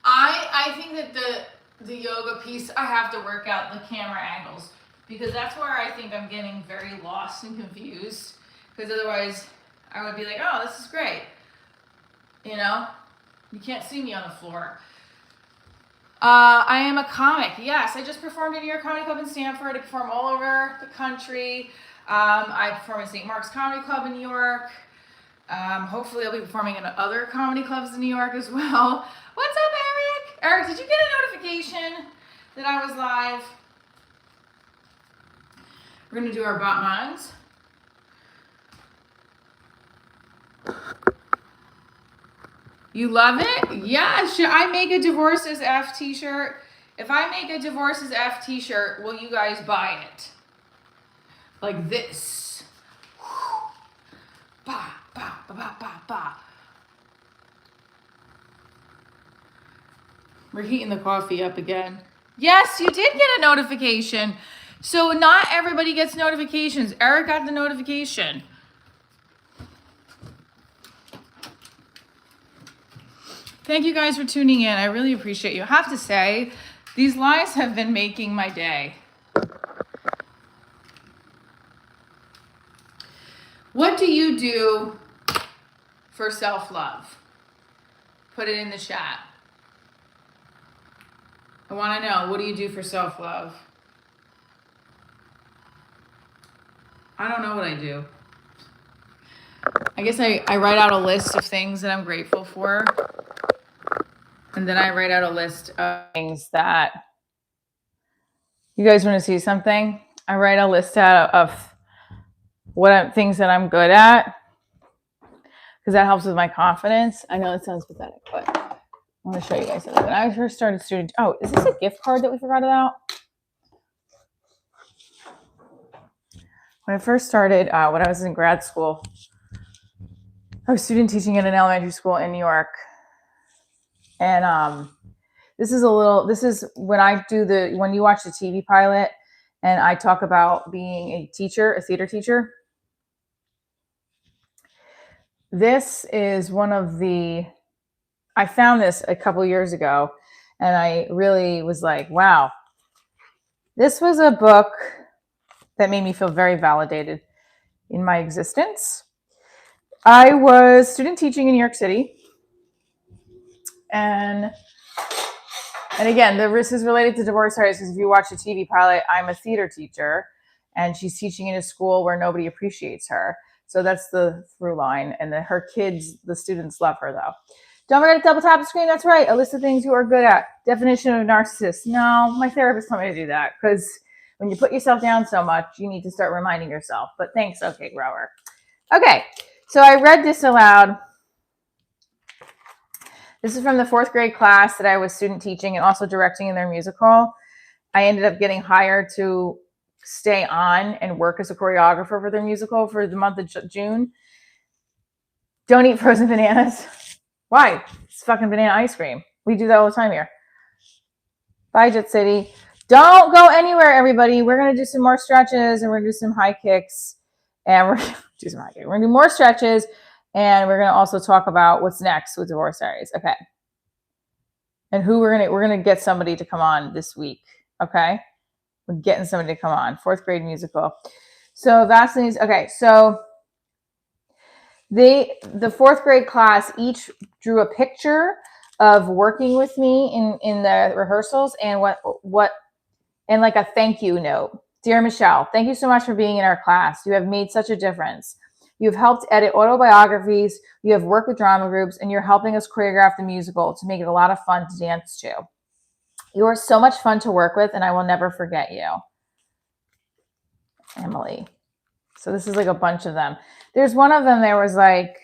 I think that the yoga piece, I have to work out the camera angles because that's where I think I'm getting very lost and confused, because otherwise I would be like, oh, this is great. You know, you can't see me on the floor. I am a comic. Yes, I just performed at New York Comedy Club in Stamford. I perform all over the country. I perform at St. Mark's Comedy Club in New York. Hopefully I'll be performing in other comedy clubs in New York as well. What's up, Eric? Eric, did you get a notification that I was live? We're going to do our Batmans. You love it? Yeah. Should I make a Divorce is F t-shirt? If I make a Divorce is F t-shirt, will you guys buy it? Like this. Ba, ba, ba, ba, ba, ba. We're heating the coffee up again. Yes, you did get a notification. So not everybody gets notifications. Eric got the notification. Thank you guys for tuning in. I really appreciate you. I have to say, these lives have been making my day. What do you do for self-love? Put it in the chat. I want to know, what do you do for self-love? I don't know what I do. I guess I write out a list of things that I'm grateful for. And then I write out a list of things that, you guys want to see something? I write a list out of things that I'm good at, because that helps with my confidence. I know it sounds pathetic, but I want to show you guys something. When I first started student, oh, is this a gift card that we forgot about? When I first started, when I was in grad school, I was student teaching at an elementary school in New York. And this is when you watch the TV pilot and I talk about being a teacher, a theater teacher. This is I found this a couple years ago, and I really was like, wow, this was a book that made me feel very validated in my existence. I was student teaching in New York City. And again, this is related to divorce stories, because if you watch the TV pilot, I'm a theater teacher, and she's teaching in a school where nobody appreciates her. So that's the through line. And her kids, the students, love her, though. Don't forget to double tap the screen. That's right. A list of things you are good at. Definition of narcissist. No, my therapist told me to do that, because when you put yourself down so much, you need to start reminding yourself. But thanks. Okay, Grower. Okay, so I read this aloud. This is from the 4th grade class that I was student teaching and also directing in their musical. I ended up getting hired to stay on and work as a choreographer for their musical for the month of June. Don't eat frozen bananas. Why? It's fucking banana ice cream. We do that all the time here. Bye, Jet City. Don't go anywhere, everybody. We're going to do some more stretches and we're going to do some high kicks. And we're going to do some high kicks. We're going to do more stretches. And we're going to also talk about what's next with Divorce Diaries. Okay. And who we're going to get somebody to come on this week. Okay. We're getting somebody to come on. 4th grade musical. So that's the news. Okay. So the 4th grade class each drew a picture of working with me in the rehearsals and what and like a thank you note. Dear Michelle, thank you so much for being in our class. You have made such a difference. You've helped edit autobiographies, you have worked with drama groups, and you're helping us choreograph the musical to make it a lot of fun to dance to. You are so much fun to work with, and I will never forget you. Emily. So this is like a bunch of them. There's one of them, there was like,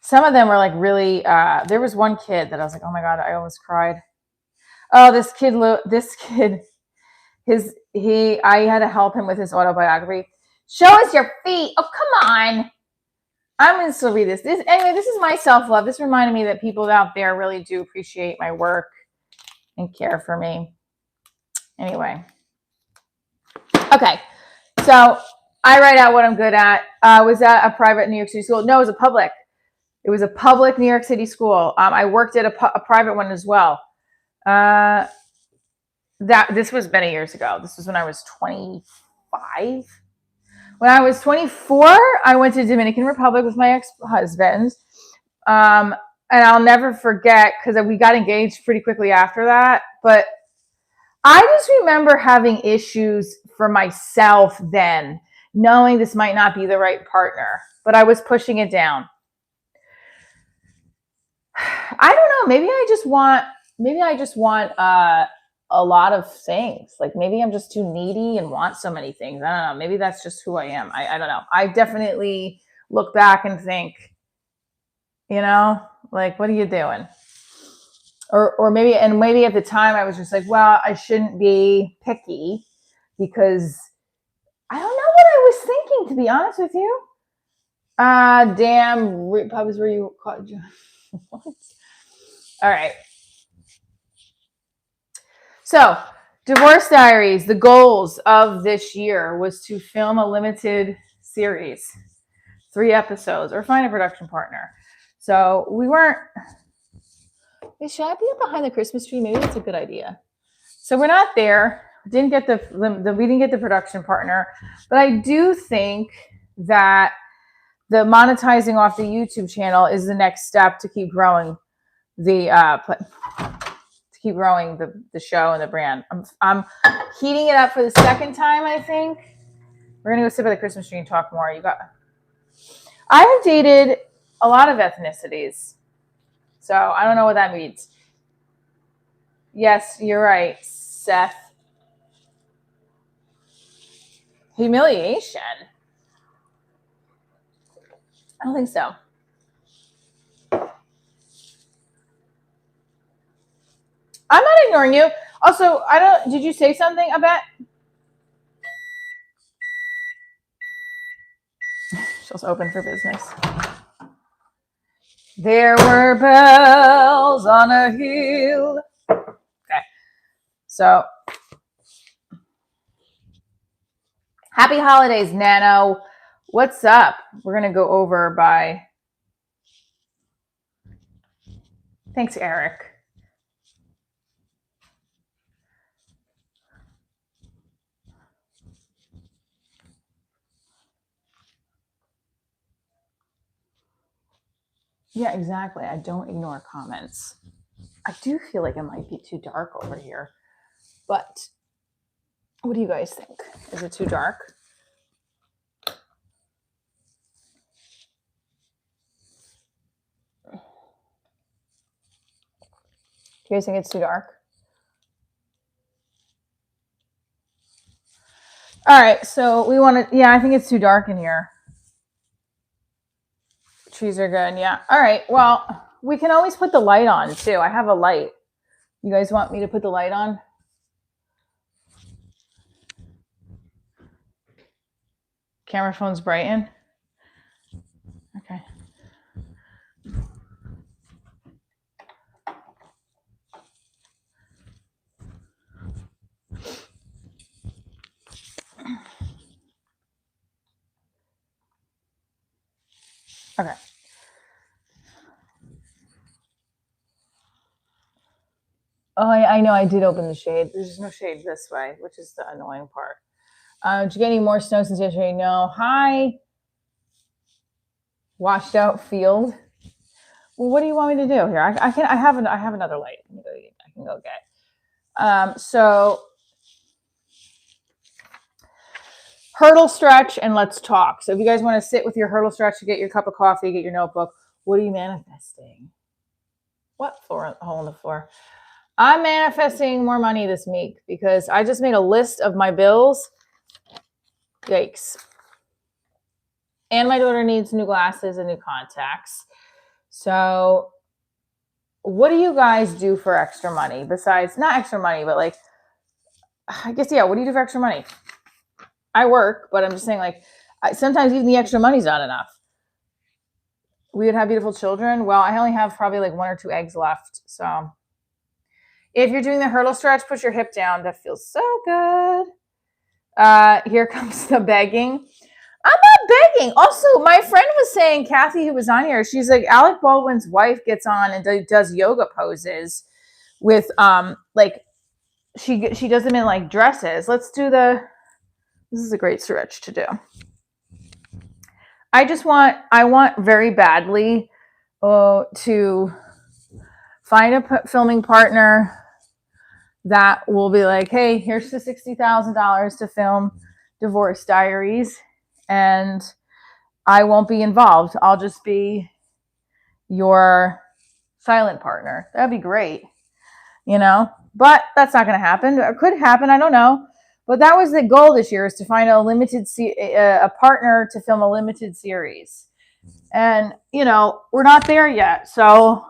some of them were like really, there was one kid that I was like, oh my God, I almost cried. Oh, this kid, I had to help him with his autobiography. Show us your feet. Oh, come on. I'm going to still read this. Anyway, this is my self-love. This reminded me that people out there really do appreciate my work and care for me. Anyway. Okay. So I write out what I'm good at. Was that a private New York City school? No, it was a public. It was a public New York City school. I worked at a private one as well. This was many years ago. This was when I was 25. When I was 24, I went to Dominican Republic with my ex-husband. And I'll never forget because we got engaged pretty quickly after that. But I just remember having issues for myself then, knowing this might not be the right partner, but I was pushing it down. I don't know. Maybe I just want a lot of things. Like maybe I'm just too needy and want so many things. I don't know. Maybe that's just who I am. I don't know. I definitely look back and think, like, what are you doing? Or maybe at the time I was just like, well, I shouldn't be picky because I don't know what I was thinking, to be honest with you. Damn, pubs where you caught you. What? All right. So, Divorce Diaries, the goals of this year was to film a limited series, 3 episodes, or find a production partner. So we weren't, should I be up behind the Christmas tree? Maybe that's a good idea. So we're not there. We didn't get the production partner, but I do think that the monetizing off the YouTube channel is the next step to keep growing the show and the brand. I'm heating it up for the second time, I think. We're going to go sit by the Christmas tree and talk more. I have dated a lot of ethnicities, so I don't know what that means. Yes, you're right, Seth. Humiliation? I don't think so. I'm not ignoring you. Also, did you say something, I bet? She's open for business. There were bells on a hill. Okay. So, happy holidays, Nano. What's up? We're going to go over by... Thanks, Eric. Yeah, exactly. I don't ignore comments. I do feel like it might be too dark over here. But what do you guys think? Is it too dark? Do you guys think it's too dark? All right, so we want to, I think it's too dark in here. Trees are good, yeah. All right, well, we can always put the light on too. I have a light. You guys want me to put the light on? Camera phone's brighten. Okay. Oh, I know I did open the shade. There's just no shade this way, which is the annoying part. Did you get any more snow since yesterday? No. Hi. Washed out field. Well, what do you want me to do here? I can. I have another light. I can go get. So hurdle stretch and let's talk. So if you guys want to sit with your hurdle stretch, get your cup of coffee, get your notebook. What are you manifesting? What floor? Hole in the floor. I'm manifesting more money this week because I just made a list of my bills. Yikes. And my daughter needs new glasses and new contacts. So what do you guys do for extra money besides, not extra money, but like, I guess, yeah, what do you do for extra money? I work, but I'm just saying, like, sometimes even the extra money's not enough. We would have beautiful children. Well, I only have probably like 1 or 2 eggs left. So if you're doing the hurdle stretch, put your hip down. That feels so good. Here comes the begging. I'm not begging. Also, my friend was saying, Kathy, who was on here, she's like, Alec Baldwin's wife gets on and does yoga poses with, like, she does them in like dresses. Let's do this is a great stretch to do. I want very badly to find a filming partner that will be like, hey, here's the $60,000 to film Divorce Diaries, and I won't be involved. I'll just be your silent partner. That'd be great, you know? But that's not going to happen. It could happen. I don't know. But that was the goal this year, is to find a partner to film a limited series. And, you know, we're not there yet. So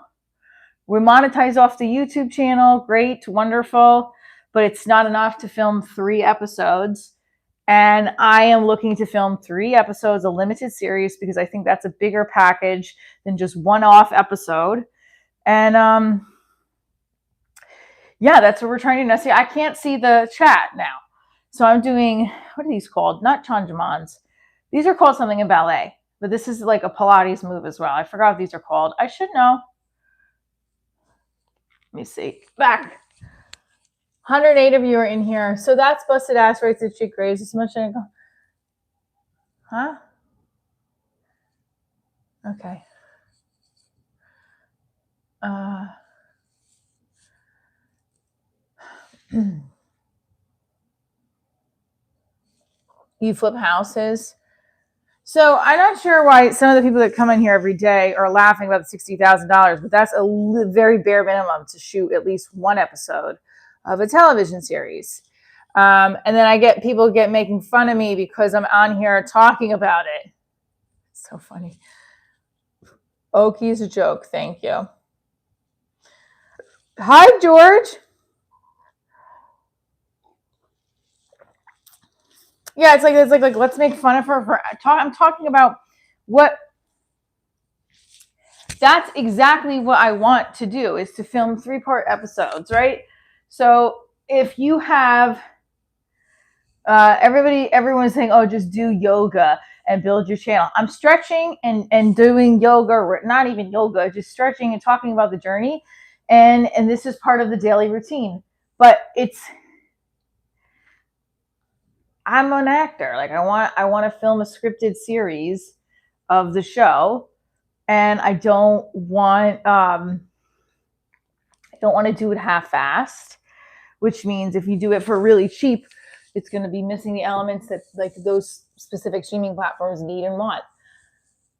we monetize off the YouTube channel. Great, wonderful. But it's not enough to film 3 episodes. And I am looking to film 3 episodes, a limited series, because I think that's a bigger package than just one-off episode. And yeah, that's what we're trying to do. See, I can't see the chat now. So I'm doing, what are these called? Not changemans. These are called something in ballet. But this is like a Pilates move as well. I forgot what these are called. I should know. Let me see. Back. 108 of you are in here. So that's busted ass right to cheek graves. As much as I go. Huh? Okay. You flip houses. So I'm not sure why some of the people that come in here every day are laughing about the $60,000, but that's a very bare minimum to shoot at least 1 episode of a television series. And then I get people making fun of me because I'm on here talking about it. It's so funny. Oki's a joke. Thank you. Hi, George. Yeah, it's like let's make fun of her. I'm talking about what. That's exactly what I want to do, is to film 3-part episodes, right? So if you have everyone's saying, oh, just do yoga and build your channel. I'm stretching and doing yoga, not even yoga, just stretching and talking about the journey. And this is part of the daily routine. But I'm an actor. Like I want to film a scripted series of the show, and I don't want to do it half-assed, which means if you do it for really cheap, it's going to be missing the elements that like those specific streaming platforms need and want.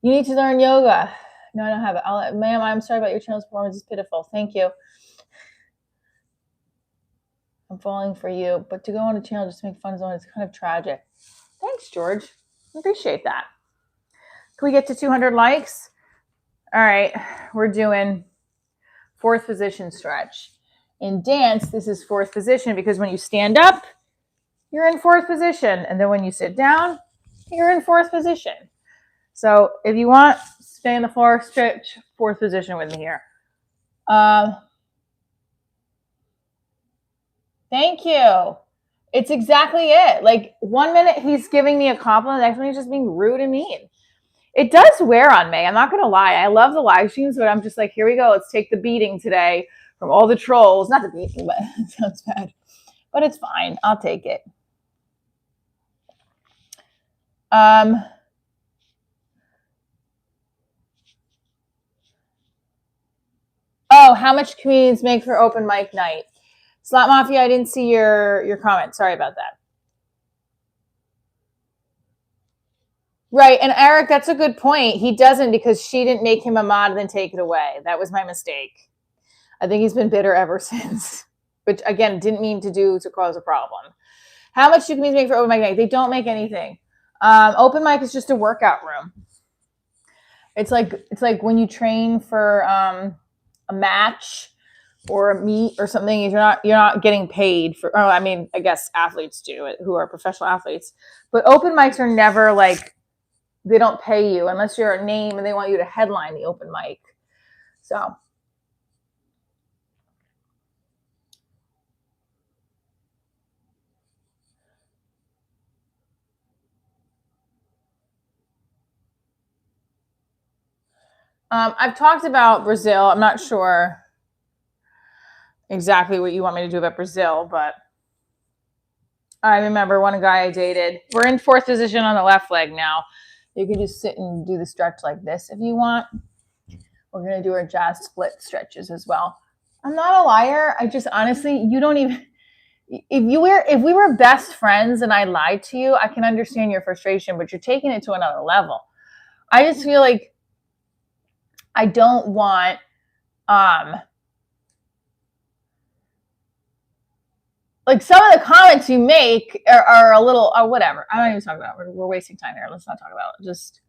You need to learn yoga. No, I don't have it. Ma'am, I'm sorry about your channel's performance. It's pitiful. Thank you. I'm falling for you. But to go on a channel just to make fun of someone is kind of tragic. Thanks, George. I appreciate that. Can we get to 200 likes? All right. We're doing 4th position stretch. In dance, this is 4th position because when you stand up, you're in 4th position. And then when you sit down, you're in 4th position. So if you want, stay on the floor, stretch 4th position with me here. Thank you. It's exactly it. Like 1 minute he's giving me a compliment, the next one he's just being rude and mean. It does wear on me. I'm not going to lie. I love the live streams, but I'm just like, here we go. Let's take the beating today from all the trolls. Not the beating, but it sounds bad. But it's fine. I'll take it. Oh, how much comedians make for open mic night? Slot Mafia, I didn't see your comment. Sorry about that. Right, and Eric, that's a good point. He doesn't because she didn't make him a mod and then take it away. That was my mistake. I think he's been bitter ever since, which again didn't mean to cause a problem. How much do comedians make for open mic night? They don't make anything. Open mic is just a workout room. It's like when you train for a match or a meet or something. You're not getting paid for. Oh, I mean, I guess athletes do it who are professional athletes, but open mics are never like, they don't pay you unless you're a name and they want you to headline the open mic. So. I've talked about Brazil. I'm not sure exactly what you want me to do about Brazil, but I remember one guy I dated. We're in fourth position on the left leg now. You can just sit and do the stretch like this if you want. We're going to do our jazz split stretches as well. I'm not a liar. I just honestly, you don't even, if we were best friends and I lied to you, I can understand your frustration, but you're taking it to another level. I just feel like I don't want, like some of the comments you make are a little, oh, whatever. I don't even talk about it. We're wasting time here. Let's not talk about it. Just,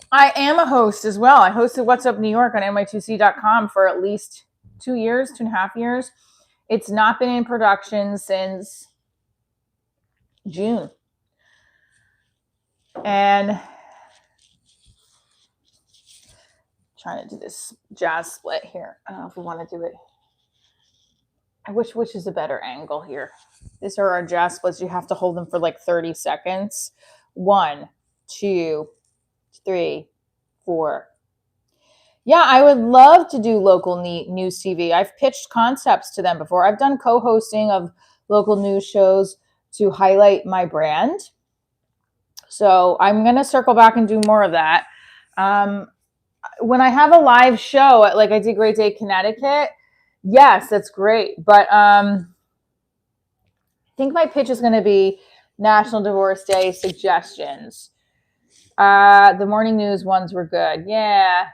I am a host as well. I hosted What's Up New York on ny2c.com for at least 2 years, 2.5 years. It's not been in production since June. And trying to do this jazz split here. I don't know if we want to do it. I wish which is a better angle here. These are our jazz splits. You have to hold them for like 30 seconds. 1, 2, 3, 4. Yeah, I would love to do local news TV. I've pitched concepts to them before. I've done co-hosting of local news shows to highlight my brand. So I'm going to circle back and do more of that. When I have a live show at, like I did Great Day Connecticut, yes, that's great. But I think my pitch is going to be National Divorce Day suggestions. The morning news ones were good. Yeah.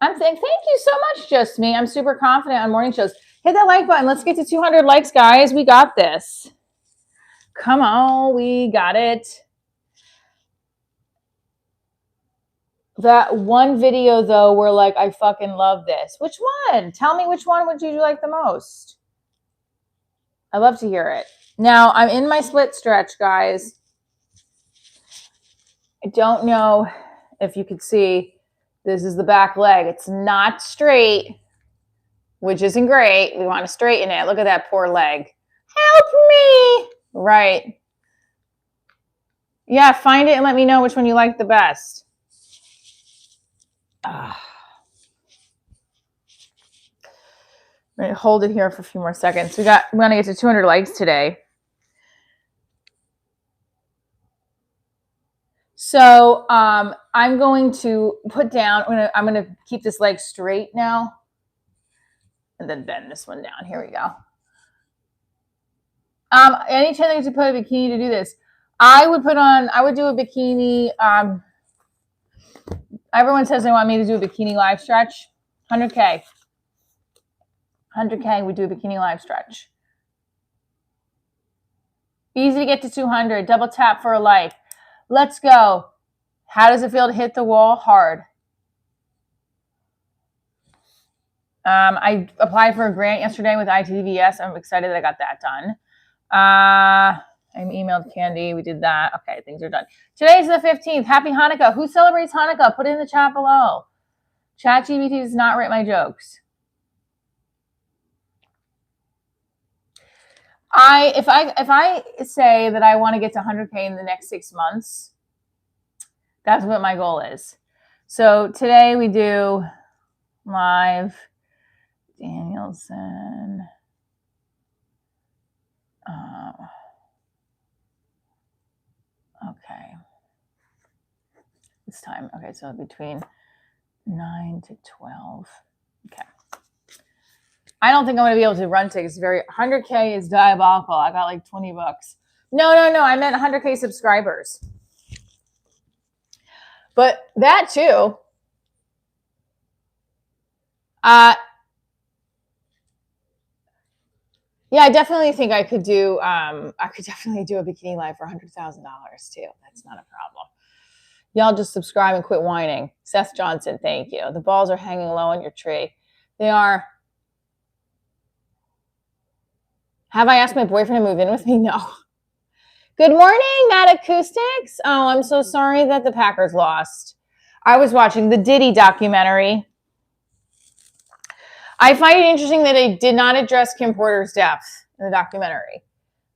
I'm saying thank you so much, Just Me. I'm super confident on morning shows. Hit that like button. Let's get to 200 likes, guys. We got this. Come on, we got it. That one video, though, where like, I fucking love this. Which one? Tell me which one would you like the most? I love to hear it. Now, I'm in my split stretch, guys. I don't know if you could see. This is the back leg. It's not straight, which isn't great. We want to straighten it. Look at that poor leg. Help me. Right. Yeah, find it and let me know which one you like the best. I'm going to hold it here for a few more seconds. We want to get to 200 likes today. So I'm going to put down, I'm going to keep this leg straight now and then bend this one down. Here we go. Any chance to put a bikini to do this? I would do a bikini. Everyone says they want me to do a bikini live stretch. 100K. 100K, we do a bikini live stretch. Easy to get to 200. Double tap for a like. Let's go. How does it feel to hit the wall? Hard. I applied for a grant yesterday with ITVS. I'm excited that I got that done. I emailed Candy. We did that. Okay, things are done. Today's the 15th. Happy Hanukkah. Who celebrates Hanukkah? Put it in the chat below. ChatGPT does not write my jokes. If I say that I want to get to 100K in the next 6 months, that's what my goal is. So today we do live Danielson. Okay. It's time. Okay, so between 9 to 12. Okay. I don't think I'm going to be able to run tickets. 100K is diabolical. I got like $20. No. I meant 100K subscribers. But that too. Yeah, I definitely think I could do. I could definitely do a bikini live for $100,000 too. That's not a problem. Y'all just subscribe and quit whining. Seth Johnson, thank you. The balls are hanging low on your tree. They are. Have I asked my boyfriend to move in with me? No. Good morning, Matt Acoustics. Oh, I'm so sorry that the Packers lost. I was watching the Diddy documentary. I find it interesting that they did not address Kim Porter's death in the documentary.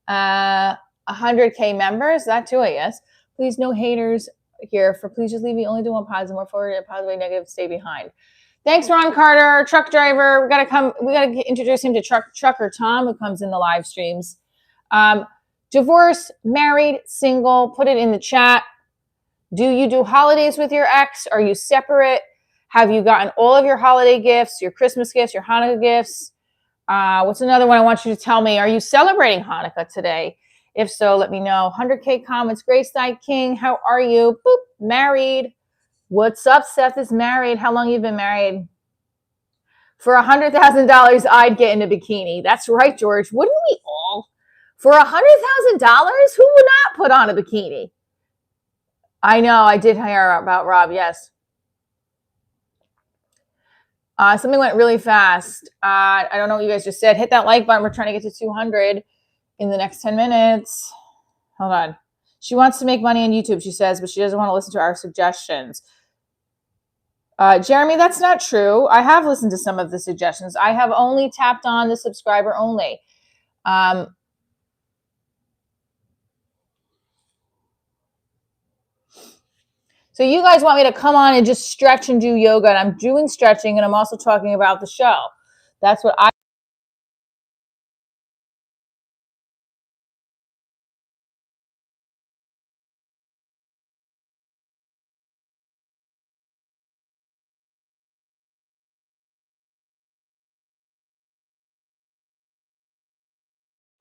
100K members, that too, I guess. Please, no haters here. Please just leave me. Only do one positive, more forward, and positive, negative, stay behind. Thanks, Ron Carter, truck driver. We gotta introduce him to trucker Tom, who comes in the live streams. Divorced, married, single, put it in the chat. Do you do holidays with your ex? Are you separate? Have you gotten all of your holiday gifts, your Christmas gifts, your Hanukkah gifts? What's another one I want you to tell me? Are you celebrating Hanukkah today? If so, let me know. 100K comments. Grace Night King, how are you? Boop, married. What's up? Seth is married. How long you been married? For $100,000, I'd get in a bikini. That's right, George. Wouldn't we all? For $100,000, who would not put on a bikini? I know, I did hear about Rob, yes. Something went really fast. I don't know what you guys just said. Hit that like button. We're trying to get to 200 in the next 10 minutes. Hold on. She wants to make money on YouTube, she says, but she doesn't want to listen to our suggestions. Jeremy, that's not true. I have listened to some of the suggestions. I have only tapped on the subscriber only. So you guys want me to come on and just stretch and do yoga, and I'm doing stretching, and I'm also talking about the show. That's what I...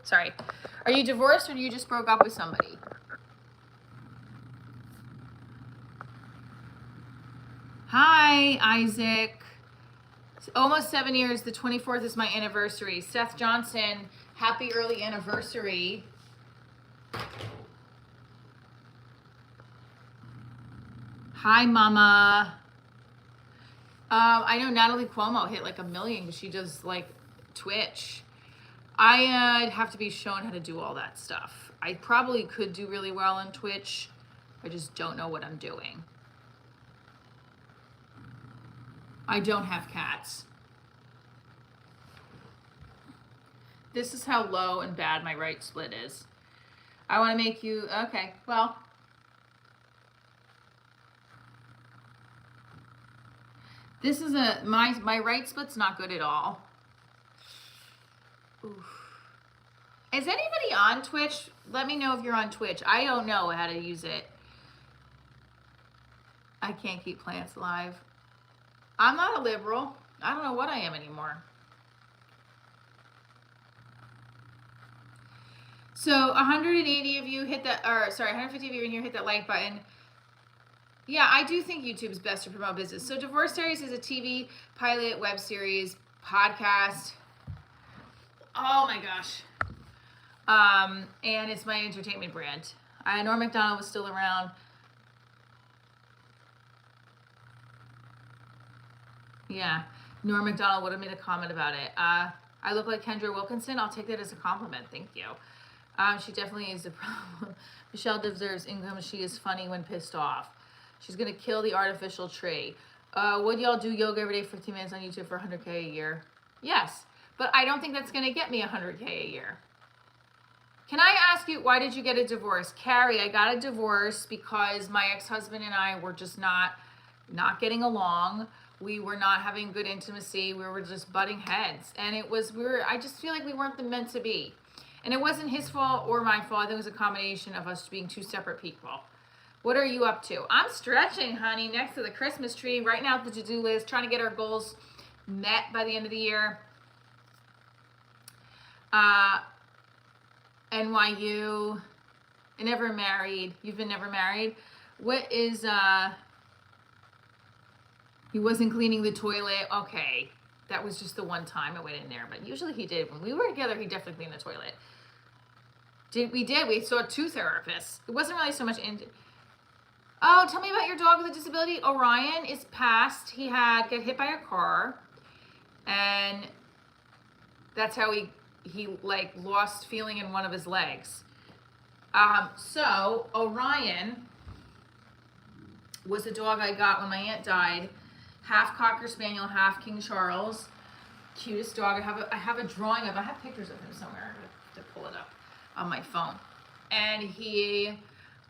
Sorry. Are you divorced or you just broke up with somebody? Hi, Isaac. It's almost 7 years. The 24th is my anniversary. Seth Johnson, happy early anniversary. Hi, Mama. I know Natalie Cuomo hit like 1 million because she does like Twitch. I'd have to be shown how to do all that stuff. I probably could do really well on Twitch. I just don't know what I'm doing. I don't have cats. This is how low and bad my right split is. I want to make you, okay, well. This is my right split's not good at all. Oof. Is anybody on Twitch? Let me know if you're on Twitch. I don't know how to use it. I can't keep plants alive. I'm not a liberal. I don't know what I am anymore. So 180 of you hit that, or sorry, 150 of you in here hit that like button. Yeah, I do think YouTube's best to promote business. So Divorce Diaries is a TV pilot, web series, podcast. Oh my gosh. And it's my entertainment brand. Norm Macdonald was still around. Yeah, Norm Macdonald would have made a comment about it. I look like Kendra Wilkinson. I'll take that as a compliment. Thank you. She definitely is a problem. Michelle deserves income. She is funny when pissed off. She's going to kill the artificial tree. Would y'all do yoga every day, 15 minutes on YouTube for 100K a year? Yes, but I don't think that's going to get me 100K a year. Can I ask you, why did you get a divorce? Carrie, I got a divorce because my ex-husband and I were just not getting along. We were not having good intimacy. We were just butting heads. And I just feel like we weren't meant to be. And it wasn't his fault or my fault. I think it was a combination of us being two separate people. What are you up to? I'm stretching, honey, next to the Christmas tree. Right now, the to-do list, trying to get our goals met by the end of the year. NYU, never married. You've been never married. What is, he wasn't cleaning the toilet. Okay. That was just the one time I went in there, but usually he did. When we were together, he definitely cleaned the toilet. We saw 2 therapists. It wasn't really so much oh, tell me about your dog with a disability. Orion is passed. He got hit by a car, and that's how he like lost feeling in one of his legs. So Orion was a dog I got when my aunt died. Half Cocker Spaniel, half King Charles. Cutest dog. I have a drawing of. I have pictures of him somewhere. I'm gonna pull it up on my phone. And he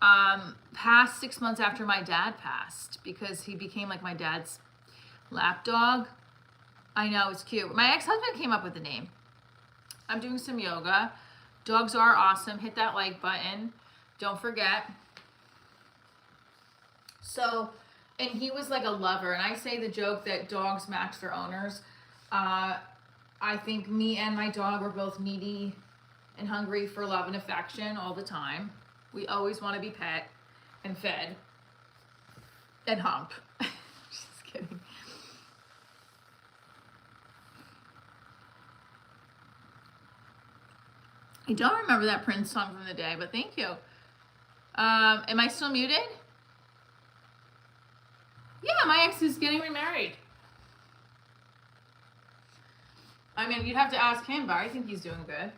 passed 6 months after my dad passed because he became like my dad's lap dog. I know, it's cute. My ex-husband came up with the name. I'm doing some yoga. Dogs are awesome. Hit that like button. Don't forget. So, and he was like a lover. And I say the joke that dogs match their owners. I think me and my dog were both needy and hungry for love and affection all the time. We always want to be pet and fed and hump. Just kidding. I don't remember that Prince song from the day, but thank you. Am I still muted? Yeah, my ex is getting remarried. I mean, you'd have to ask him, but I think he's doing good.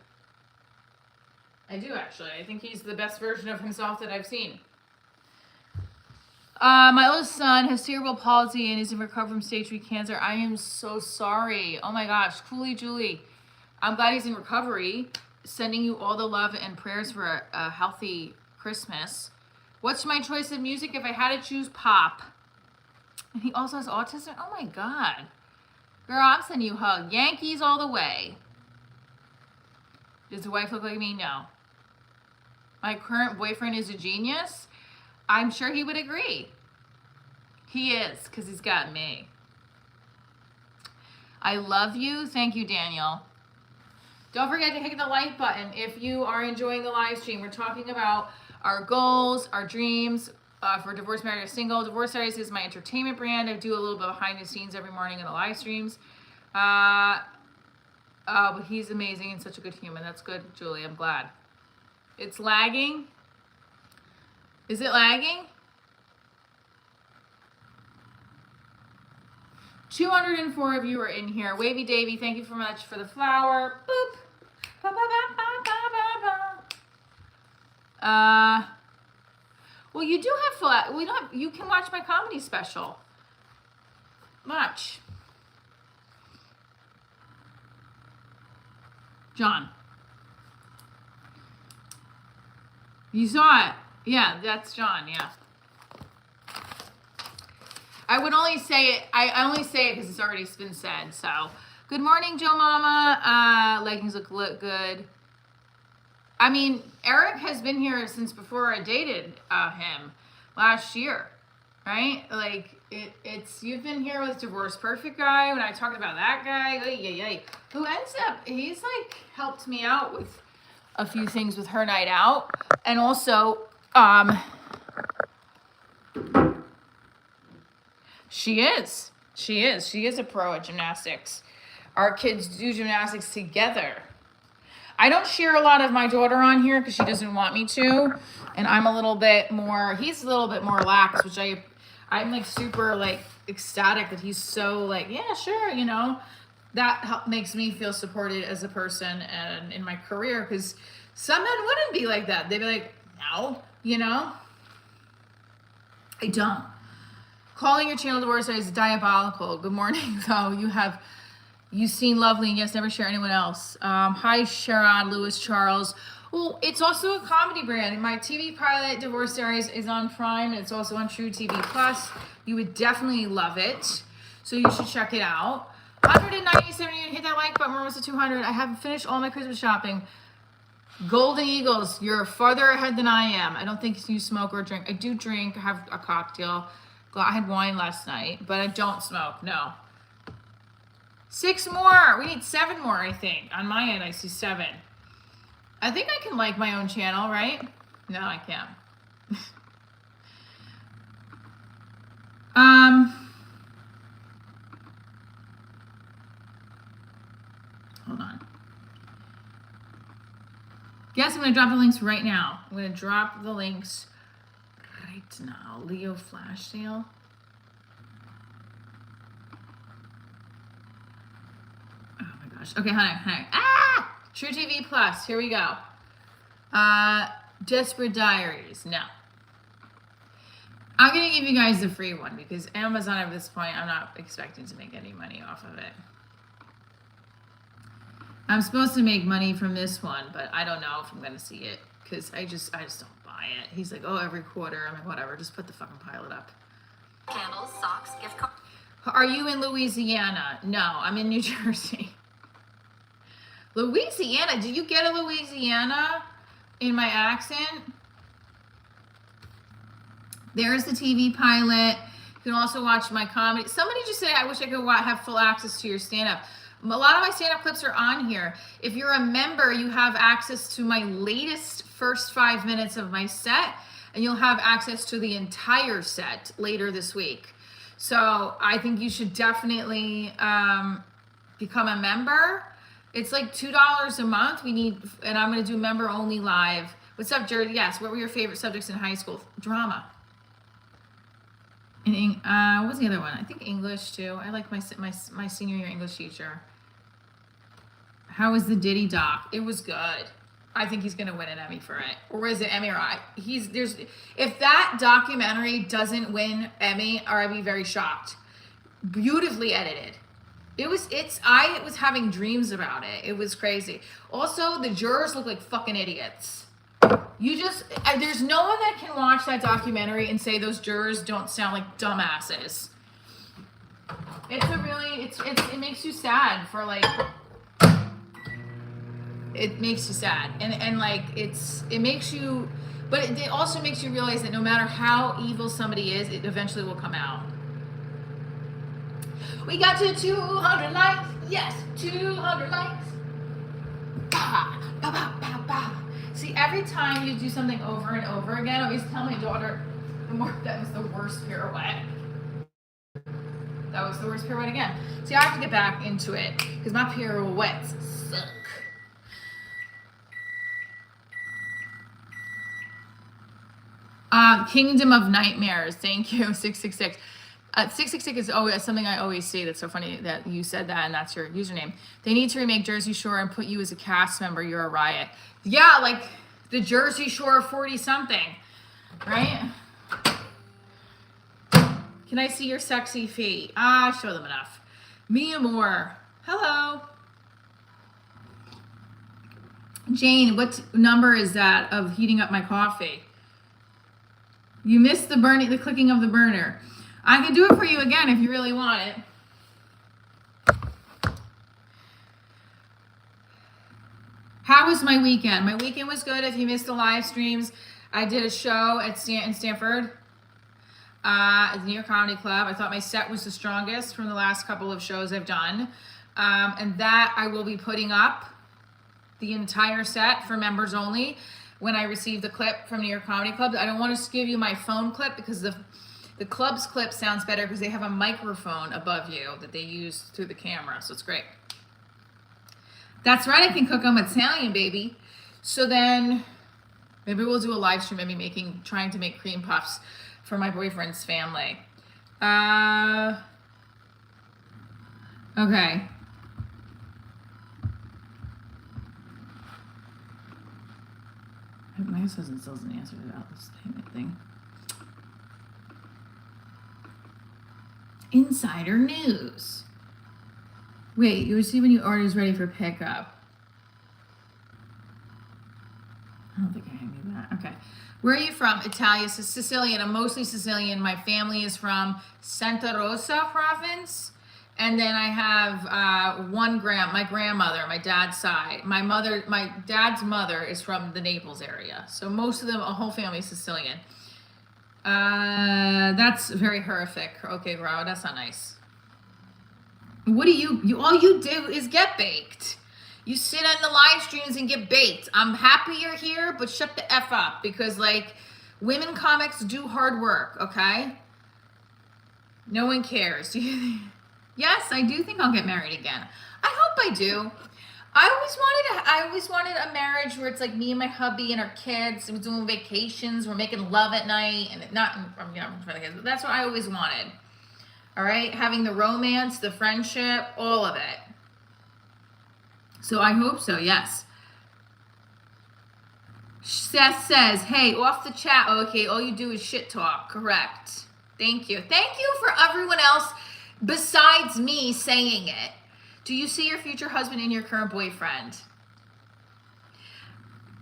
I do, actually. I think he's the best version of himself that I've seen. My oldest son has cerebral palsy and is in recovery from stage 3 cancer. I am so sorry. Oh my gosh. Cooley Julie. I'm glad he's in recovery. Sending you all the love and prayers for a healthy Christmas. What's my choice of music? If I had to choose, pop. And he also has autism. Oh my God. Girl, I'm sending you a hug. Yankees all the way. Does the wife look like me? No. My current boyfriend is a genius. I'm sure he would agree. He is, because he's got me. I love you. Thank you, Daniel. Don't forget to hit the like button if you are enjoying the live stream. We're talking about our goals, our dreams for Divorced, Married, or Single. Divorce Diaries is my entertainment brand. I do a little bit behind the scenes every morning in the live streams. But he's amazing and such a good human. That's good, Julie. I'm glad. It's lagging. Is it lagging? 204 of you are in here. Wavy Davy, thank you so much for the flower. Boop. Ba, ba, ba, ba, ba, ba. Well, you do have full. You can watch my comedy special. Much. John. You saw it. Yeah, that's John, yeah. I would only say it, I only say it because it's already been said, so. Good morning, Joe Mama. Leggings look good. I mean, Eric has been here since before I dated him last year, right? Like, you've been here with Divorce Perfect Guy, when I talked about that guy, who ends up, he's like, helped me out with a few things with her night out. And also, she is a pro at gymnastics. Our kids do gymnastics together. I don't share a lot of my daughter on here because she doesn't want me to. And he's a little bit more lax, which I'm like super like ecstatic that he's so like, yeah, sure, you know. That makes me feel supported as a person and in my career, because some men wouldn't be like that. They'd be like, no, you know. I don't. Calling your channel Divorce is diabolical. Good morning, though. You seem lovely, and yes, never share anyone else. Hi, Sharon, Lewis, Charles. Well, it's also a comedy brand. My TV pilot, Divorce Diaries, is on Prime, and it's also on True TV Plus. You would definitely love it, so you should check it out. 197, you hit that like button. We're almost at 200. I haven't finished all my Christmas shopping. Golden Eagles, you're farther ahead than I am. I don't think you smoke or drink. I do drink. I have a cocktail. I had wine last night, but I don't smoke. No. 6 more. We need 7 more, I think. On my end, I see 7. I think I can like my own channel, right? No, I can't. Hold on. Yes, I'm going to drop the links right now. I'm going to drop the links right now. Leo flash sale. Oh my gosh. Okay, honey. Ah! True TV Plus. Here we go. Desperate Diaries. No. I'm going to give you guys the free one because Amazon at this point, I'm not expecting to make any money off of it. I'm supposed to make money from this one, but I don't know if I'm going to see it because I just don't buy it. He's like, oh, every quarter. I'm like, whatever. Just put the fucking pilot up. Candles, socks, gift card. Are you in Louisiana? No, I'm in New Jersey. Louisiana? Did you get a Louisiana in my accent? There's the TV pilot. You can also watch my comedy. Somebody just said, I wish I could have full access to your stand-up. A lot of my stand-up clips are on here. If you're a member, you have access to my latest first 5 minutes of my set, and you'll have access to the entire set later this week. So I think you should definitely become a member. It's like $2 a month. And I'm going to do member only live. What's up, Jared? Yes. What were your favorite subjects in high school? Drama. What was the other one? I think English too. I like my senior year English teacher. How was the Diddy doc? It was good. I think he's gonna win an Emmy for it. Or is it Emmy or I? If that documentary doesn't win Emmy, or I'd be very shocked. Beautifully edited. I was having dreams about it. It was crazy. Also, the jurors look like fucking idiots. There's no one that can watch that documentary and say those jurors don't sound like dumbasses. It makes you sad for like, it makes you sad. And like, it makes you, but it also makes you realize that no matter how evil somebody is, it eventually will come out. We got to 200 likes. Yes, 200 likes. Bah, bah, bah, bah, bah. See, every time you do something over and over again, I always tell my daughter, that was the worst pirouette. That was the worst pirouette again. See, I have to get back into it because my pirouettes suck. Kingdom of Nightmares. Thank you, 666. 666 is always something I always say. That's so funny that you said that and that's your username. They need to remake Jersey Shore and put you as a cast member. You're a riot. Yeah, like the Jersey Shore 40-something, right? Can I see your sexy feet? Show them enough. Mia Moore. Hello. Jane, what number is that of heating up my coffee? You missed the clicking of the burner. I can do it for you again if you really want it. How was my weekend? My weekend was good. If you missed the live streams, I did a show in Stanford at the New York Comedy Club. I thought my set was the strongest from the last couple of shows I've done. And that I will be putting up the entire set for members only when I receive the clip from New York Comedy Club. I don't want to give you my phone clip because the club's clip sounds better because they have a microphone above you that they use through the camera, so it's great. That's right, I can cook them Italian, baby. So then maybe we'll do a live stream, maybe trying to make cream puffs for my boyfriend's family. Okay. My husband still doesn't answer about this payment thing. Insider news. Wait, you receive when your order is ready for pickup. I don't think I knew that. Okay. Where are you from? Italia, Sicilian. I'm mostly Sicilian. My family is from Santa Rosa province. And then I have my grandmother, my dad's side. My dad's mother is from the Naples area. So most of them, a whole family is Sicilian. That's very horrific. Okay, bro, that's not nice. What do you all you do is get baked. You sit on the live streams and get baked. I'm happy you're here, but shut the F up because like women comics do hard work, okay? No one cares. Yes, I do think I'll get married again. I hope I do. I always wanted a marriage where it's like me and my hubby and our kids. We're doing vacations. We're making love at night, and not for the kids. But that's what I always wanted. All right, having the romance, the friendship, all of it. So I hope so. Yes. Seth says, "Hey, off the chat. Okay, all you do is shit talk." Correct. Thank you. Thank you for everyone else besides me saying it. Do you see your future husband in your current boyfriend?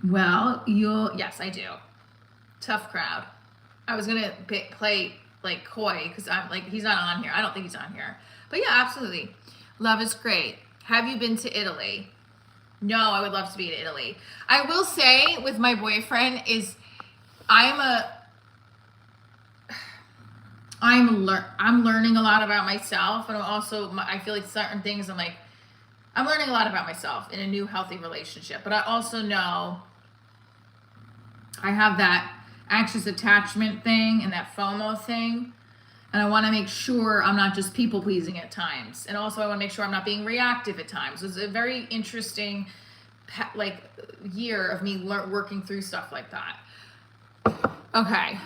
Well, yes, I do. Tough crowd. I was gonna play like coy because I'm like he's not on here. I don't think he's on here. But yeah, absolutely. Love is great. Have you been to Italy? No, I would love to be in Italy. I will say with my boyfriend is I'm learning a lot about myself, and I feel like certain things I'm learning a lot about myself in a new healthy relationship. But I also know I have that anxious attachment thing and that FOMO thing, and I want to make sure I'm not just people pleasing at times, and also I want to make sure I'm not being reactive at times. It's a very interesting year of me working through stuff like that. Okay.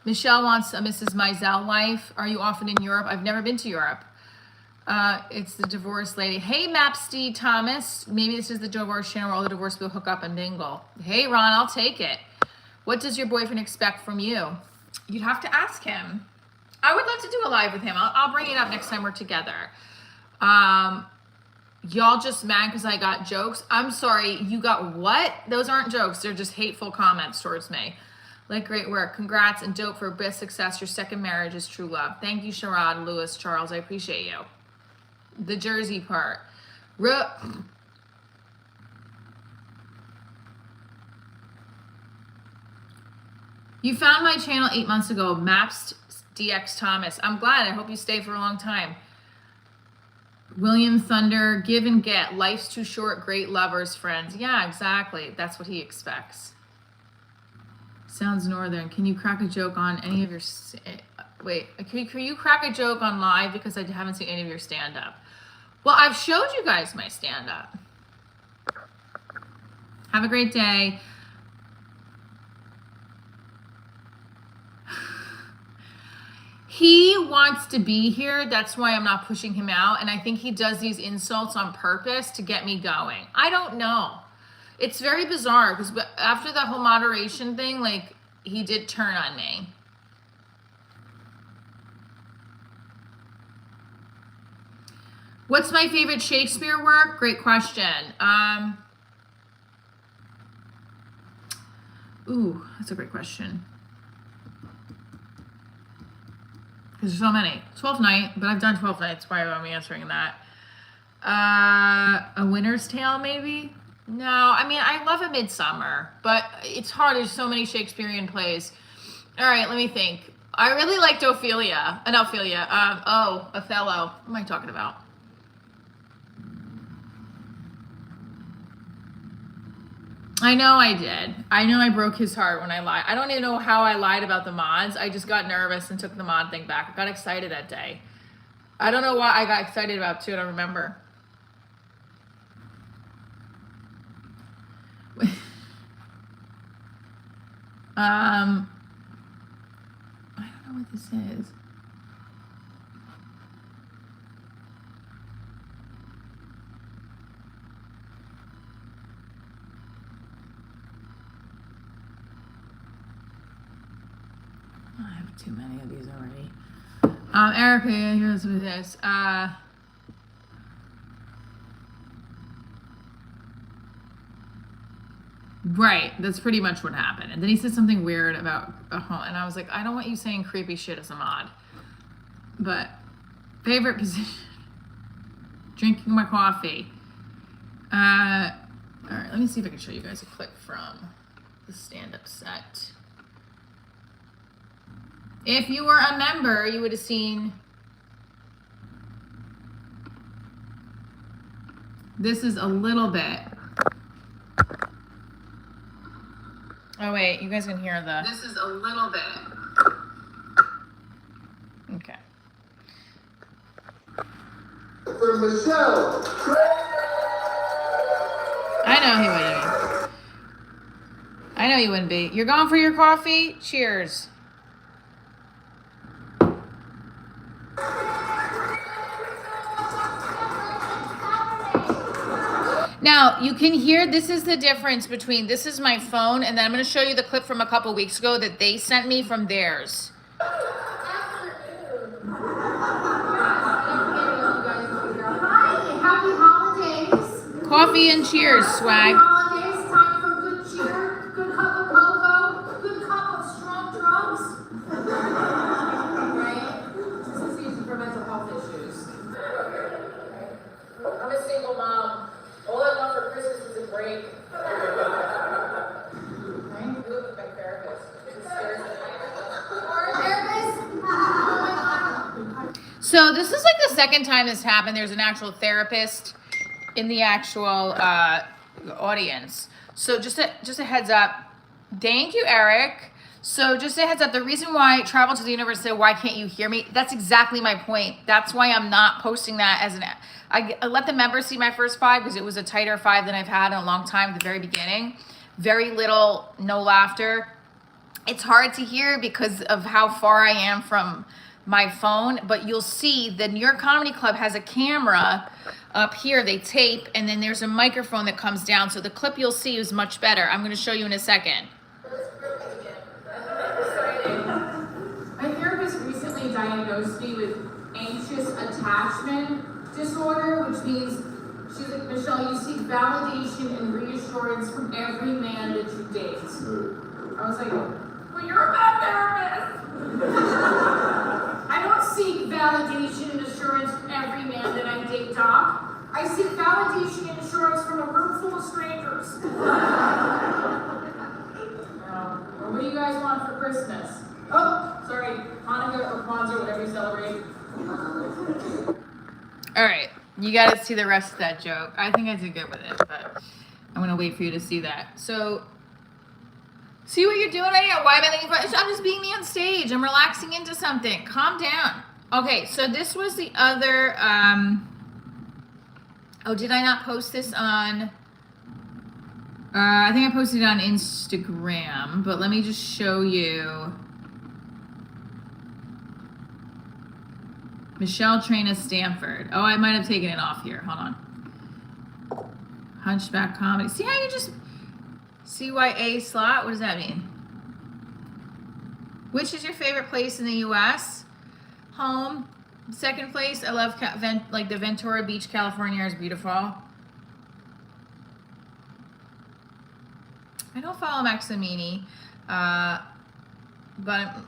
Michelle wants a Mrs. Mizell life. Are you often in Europe? I've never been to Europe. It's the divorce lady. Hey, Mapsty Thomas. Maybe this is the divorce channel where all the divorce people hook up and mingle. Hey, Ron, I'll take it. What does your boyfriend expect from you? You'd have to ask him. I would love to do a live with him. I'll bring it up next time we're together. Y'all just mad because I got jokes. I'm sorry. You got what? Those aren't jokes. They're just hateful comments towards me. Like, great work. Congrats and dope for best success. Your second marriage is true love. Thank you, Sherrod, Lewis, Charles. I appreciate you. The Jersey part. You found my channel 8 months ago. Maps DX Thomas. I'm glad. I hope you stay for a long time. William Thunder. Give and get. Life's too short. Great lovers, friends. Yeah, exactly. That's what he expects. Sounds northern. Can you crack a joke on any of your... Wait, can you crack a joke on live? Because I haven't seen any of your stand-up. Well, I've showed you guys my stand-up. Have a great day. He wants to be here. That's why I'm not pushing him out. And I think he does these insults on purpose to get me going. I don't know. It's very bizarre because after the whole moderation thing, like, he did turn on me. What's my favorite Shakespeare work? Great question. Ooh, that's a great question. There's so many. 12th Night, but I've done 12th Night. That's why I'm answering that. A Winter's Tale, maybe? No, I mean, I love A Midsummer, but it's hard. There's so many Shakespearean plays. All right, let me think. I really liked Othello. What am I talking about? I know I did. I know I broke his heart when I lied. I don't even know how I lied about the mods. I just got nervous and took the mod thing back. I got excited that day. I don't know what I got excited about too. I don't remember. I don't know what this is. I have too many of these already. Erica, here's what it is. Right. That's pretty much what happened. And then he said something weird about a home. And I was like, I don't want you saying creepy shit as a mod. But favorite position. Drinking my coffee. All right. Let me see if I can show you guys a clip from the stand-up set. If you were a member, you would have seen. This is a little bit. Oh wait, you guys can hear the. This is a little bit. Okay. For Michelle. I know he wouldn't be. I know you wouldn't be. You're going for your coffee? Cheers. Now, you can hear, this is the difference between, this is my phone, and then I'm going to show you the clip from a couple weeks ago that they sent me from theirs. Hi, happy holidays. Coffee and cheers, swag. Happy holidays, time for good cheer, good cup of cocoa, good cup of strong drugs. Right? This is easy for mental health issues. I'm a single mom. All I want for Christmas is a break. You look like my therapist. Or a therapist? Oh my God. So this is like the second time this happened. There's an actual therapist in the actual audience. So just a heads up. Thank you, Eric. So just a heads up, the reason why I traveled to the universe said, why can't you hear me? That's exactly my point. That's why I'm not posting that as an, I let the members see my first 5 because it was a tighter 5 than I've had in a long time at the very beginning. Very little, no laughter. It's hard to hear because of how far I am from my phone, but you'll see the New York Comedy Club has a camera up here, they tape, and then there's a microphone that comes down. So the clip you'll see is much better. I'm gonna show you in a second. My therapist recently diagnosed me with anxious attachment disorder, which means she's like, Michelle, you seek validation and reassurance from every man that you date. I was like, well, you're a bad therapist. I don't seek validation and assurance from every man that I date, Doc. I seek validation and assurance from a room full of strangers. Well, what do you guys want for Christmas? Oh, sorry, Hanukkah or Kwanzaa, whatever you celebrate. All right, you gotta see the rest of that joke. I think I did good with it, but I'm gonna wait for you to see that. So, see what you're doing right now? Why am I thinking about I'm just being me on stage. I'm relaxing into something. Calm down. Okay, so this was the other, oh, did I not post this on, I think I posted it on Instagram, but let me just show you. Michelle Trina Stanford. Oh, I might have taken it off here. Hold on. Hunchback comedy. See how you just CYA slot? What does that mean? Which is your favorite place in the U.S.? Home. Second place. I love like the Ventura Beach, California is beautiful. I don't follow Maximini, but.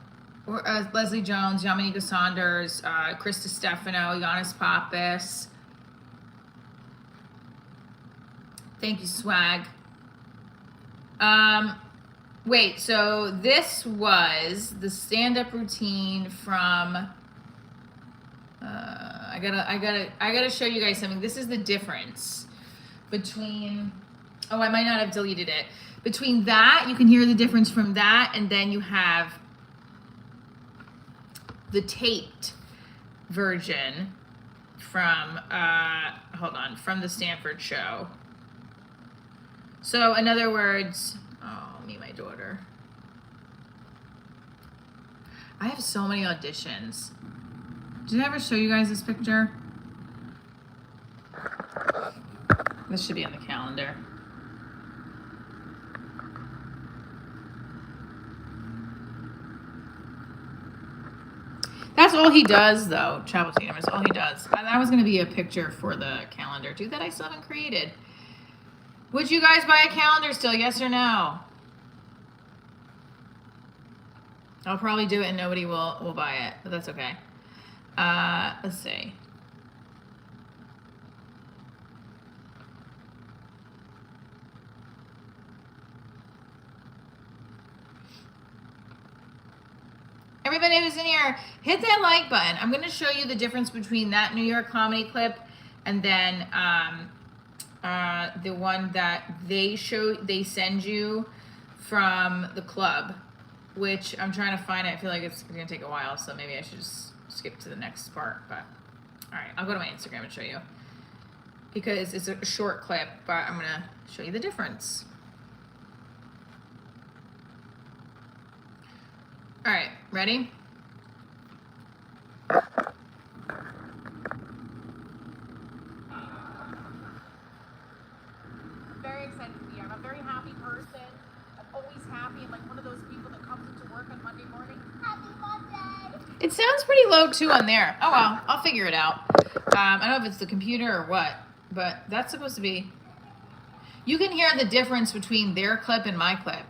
Leslie Jones, Yamanika Saunders, Krista Stefano, Giannis Pappas. Thank you, swag. Wait, so this was the stand-up routine from. I gotta show you guys something. This is the difference between. Oh, I might not have deleted it. Between that, you can hear the difference from that, and then you have the taped version from from the Stanford show. So in other words, oh, me, my daughter. I have so many auditions. Did I ever show you guys this picture? This should be on the calendar. That's all he does, though. Travel to the Universe. All he does. That was going to be a picture for the calendar, too, that I still haven't created. Would you guys buy a calendar still? Yes or no? I'll probably do it and nobody will buy it, but that's okay. Let's see. Everybody who's in here, hit that like button. I'm going to show you the difference between that New York comedy clip and then the one that they send you from the club, which I'm trying to find it. I feel like it's going to take a while, so maybe I should just skip to the next part. But all right, I'll go to my Instagram and show you because it's a short clip, but I'm going to show you the difference. All right, ready? Very excited to be here. I'm a very happy person. I'm always happy. I'm like one of those people that comes into work on Monday morning. Happy Monday! It sounds pretty low too on there. Oh well, I'll figure it out. I don't know if it's the computer or what, but that's supposed to be. You can hear the difference between their clip and my clip.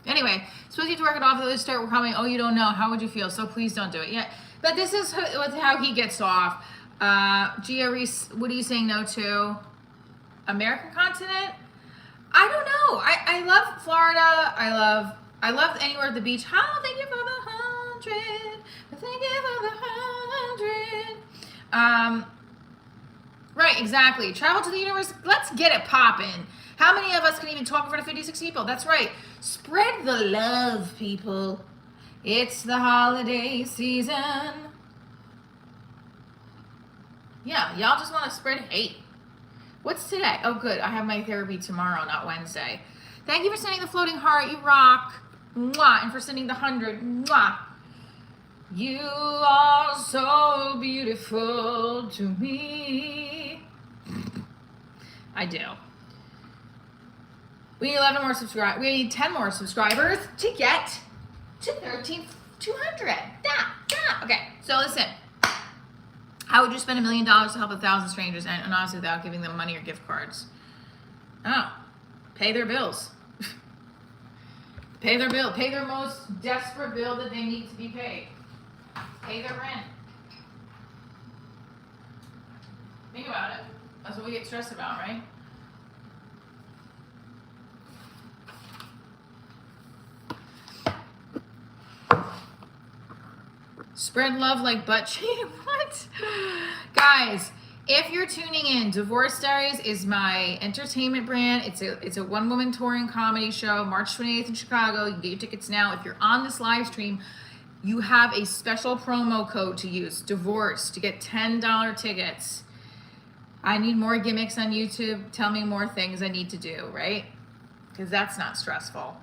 Anyway, suppose you have to work it off. They start coming. Oh, you don't know. How would you feel? So please don't do it. Yeah, but this is how he gets off. Gia Reese, what are you saying no to? American continent? I don't know. I love Florida. I love anywhere at the beach. How thank you for the 100. Thank you for the 100. Right, exactly. Travel to the universe. Let's get it poppin'. How many of us can even talk in front of 56 people? That's right. Spread the love, people. It's the holiday season. Yeah, y'all just want to spread hate. What's today? Oh, good. I have my therapy tomorrow, not Wednesday. Thank you for sending the floating heart. You rock. Mwah. And for sending the 100. Mwah. You are so beautiful to me. I do. We need 11 more subscribers. We need 10 more subscribers to get to 13,200. Okay, so listen. How would you spend $1 million to help 1,000 strangers and honestly without giving them money or gift cards? Oh, pay their bills. Pay their bill. Pay their most desperate bill that they need to be paid. Pay their rent. Think about it. That's what we get stressed about, right? Spread love like butt cheek. What? Guys, if you're tuning in, Divorce Diaries is my entertainment brand. It's a one-woman touring comedy show, March 28th in Chicago. You can get your tickets now. If you're on this live stream, you have a special promo code to use, Divorce, to get $10 tickets. I need more gimmicks on YouTube. Tell me more things I need to do, right? Because that's not stressful.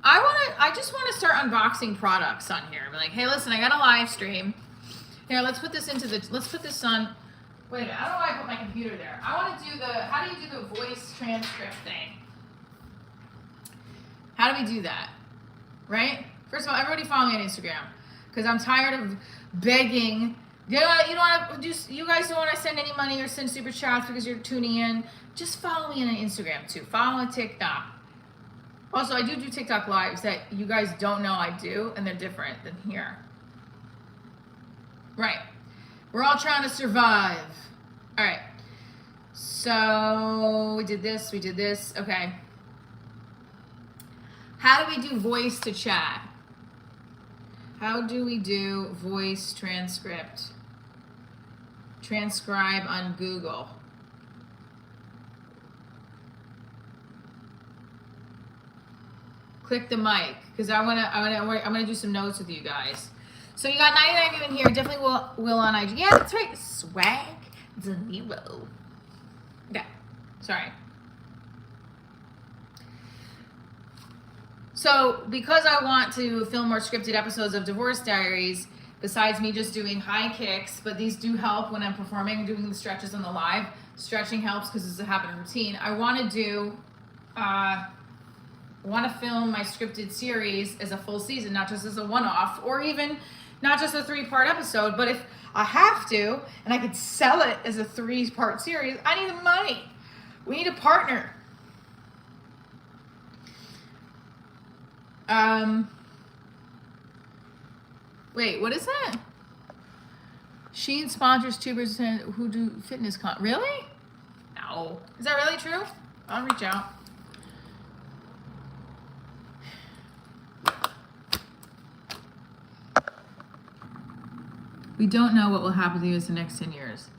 I just want to start unboxing products on here. Be like, hey, listen, I got a live stream. Here, let's put this on. Wait a minute, I don't know why I put my computer there. I want to do how do you do the voice transcript thing? How do we do that? Right? First of all, everybody follow me on Instagram because I'm tired of begging. You guys don't want to send any money or send super chats because you're tuning in. Just follow me on Instagram too. Follow on TikTok. Also, I do TikTok lives that you guys don't know I do, and they're different than here. Right. We're all trying to survive. All right. So we did this. Okay. How do we do voice to chat? How do we do voice transcript? Transcribe on Google. Click the mic because I'm gonna do some notes with you guys. So you got 99 of you in here. Definitely will on IG. Yeah, that's right. Swag Zanero. Okay. Sorry. So because I want to film more scripted episodes of Divorce Diaries, besides me just doing high kicks, but these do help when I'm performing and doing the stretches on the live. Stretching helps because it's a habit and routine. I want to film my scripted series as a full season, not just as a one-off, or even not just a 3-part episode, but if I have to, and I could sell it as a 3-part series, I need the money. We need a partner. Wait, what is that? Shein sponsors tubers who do fitness Really? No. Is that really true? I'll reach out. We don't know what will happen to the US in the next 10 years.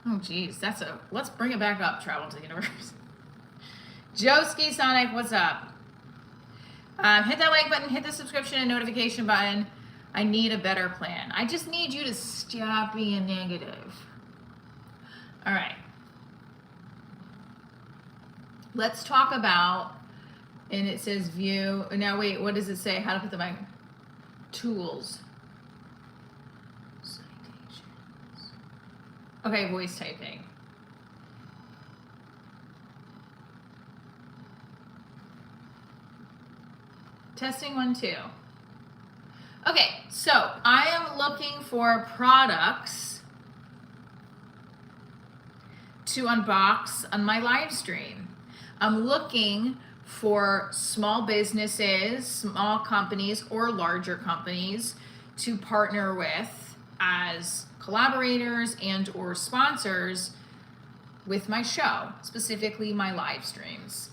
Oh, geez. Let's bring it back up, Travel to the Universe. Joski Sonic, what's up? Hit that like button, hit the subscription and notification button. I need a better plan. I just need you to stop being negative. All right. Let's talk about, and it says view. Now, wait, what does it say? How to put the mic? Tools. Citations. Okay, voice typing. Testing 1, 2. Okay, so I am looking for products to unbox on my live stream. I'm looking for small businesses, small companies, or larger companies to partner with as collaborators and or sponsors with my show, specifically my live streams.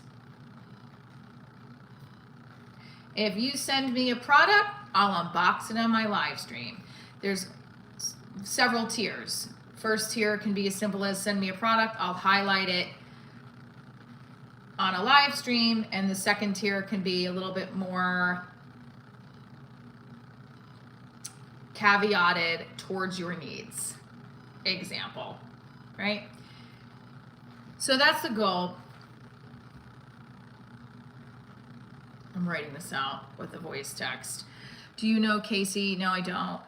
If you send me a product, I'll unbox it on my live stream. There's several tiers. First tier can be as simple as send me a product, I'll highlight it on a live stream, and the second tier can be a little bit more caveated towards your needs. Example, right? So that's the goal. I'm writing this out with a voice text. Do you know Casey? No, I don't.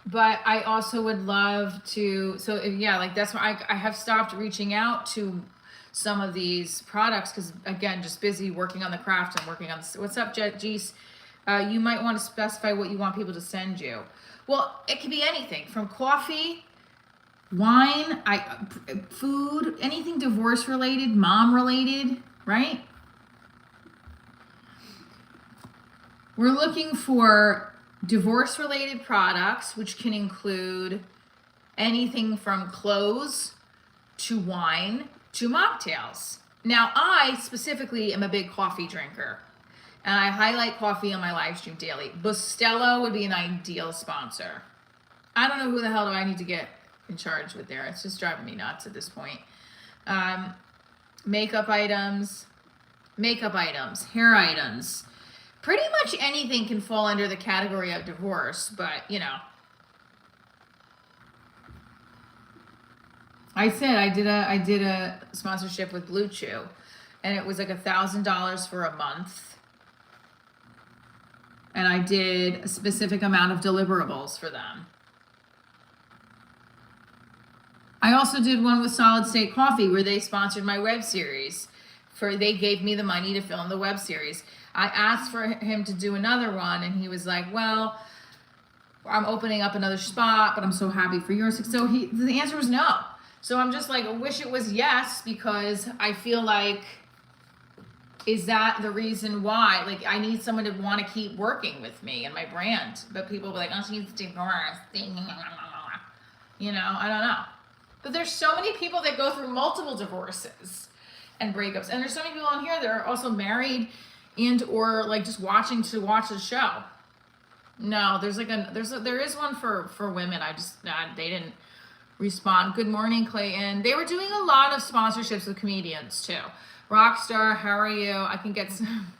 But I also would love to, so yeah, like that's why I have stopped reaching out to some of these products because again, just busy working on the craft and working on, what's up, Jeese? You might want to specify what you want people to send you. Well, it could be anything from coffee, wine, food, anything divorce related, mom related, right? We're looking for divorce-related products, which can include anything from clothes to wine to mocktails. Now, I specifically am a big coffee drinker, and I highlight coffee on my live stream daily. Bustelo would be an ideal sponsor. I don't know who the hell do I need to get in charge with there. It's just driving me nuts at this point. Makeup items, hair items. Pretty much anything can fall under the category of divorce, but you know. I said I did a sponsorship with Blue Chew, and it was like $1,000 for a month. And I did a specific amount of deliverables for them. I also did one with Solid State Coffee where they sponsored my web series. They gave me the money to film the web series. I asked for him to do another one, and he was like, well, I'm opening up another spot, but I'm so happy for yours. So the answer was no. So I'm just like, I wish it was yes, because I feel like, is that the reason why? Like, I need someone to want to keep working with me and my brand. But people will be like, oh, she's divorced. You know, I don't know. But there's so many people that go through multiple divorces and breakups. And there's so many people on here that are also married and or like just watch the show. No, there is one for women. They didn't respond. Good morning, Clayton. They were doing a lot of sponsorships with comedians too. Rockstar, how are you? I can get some.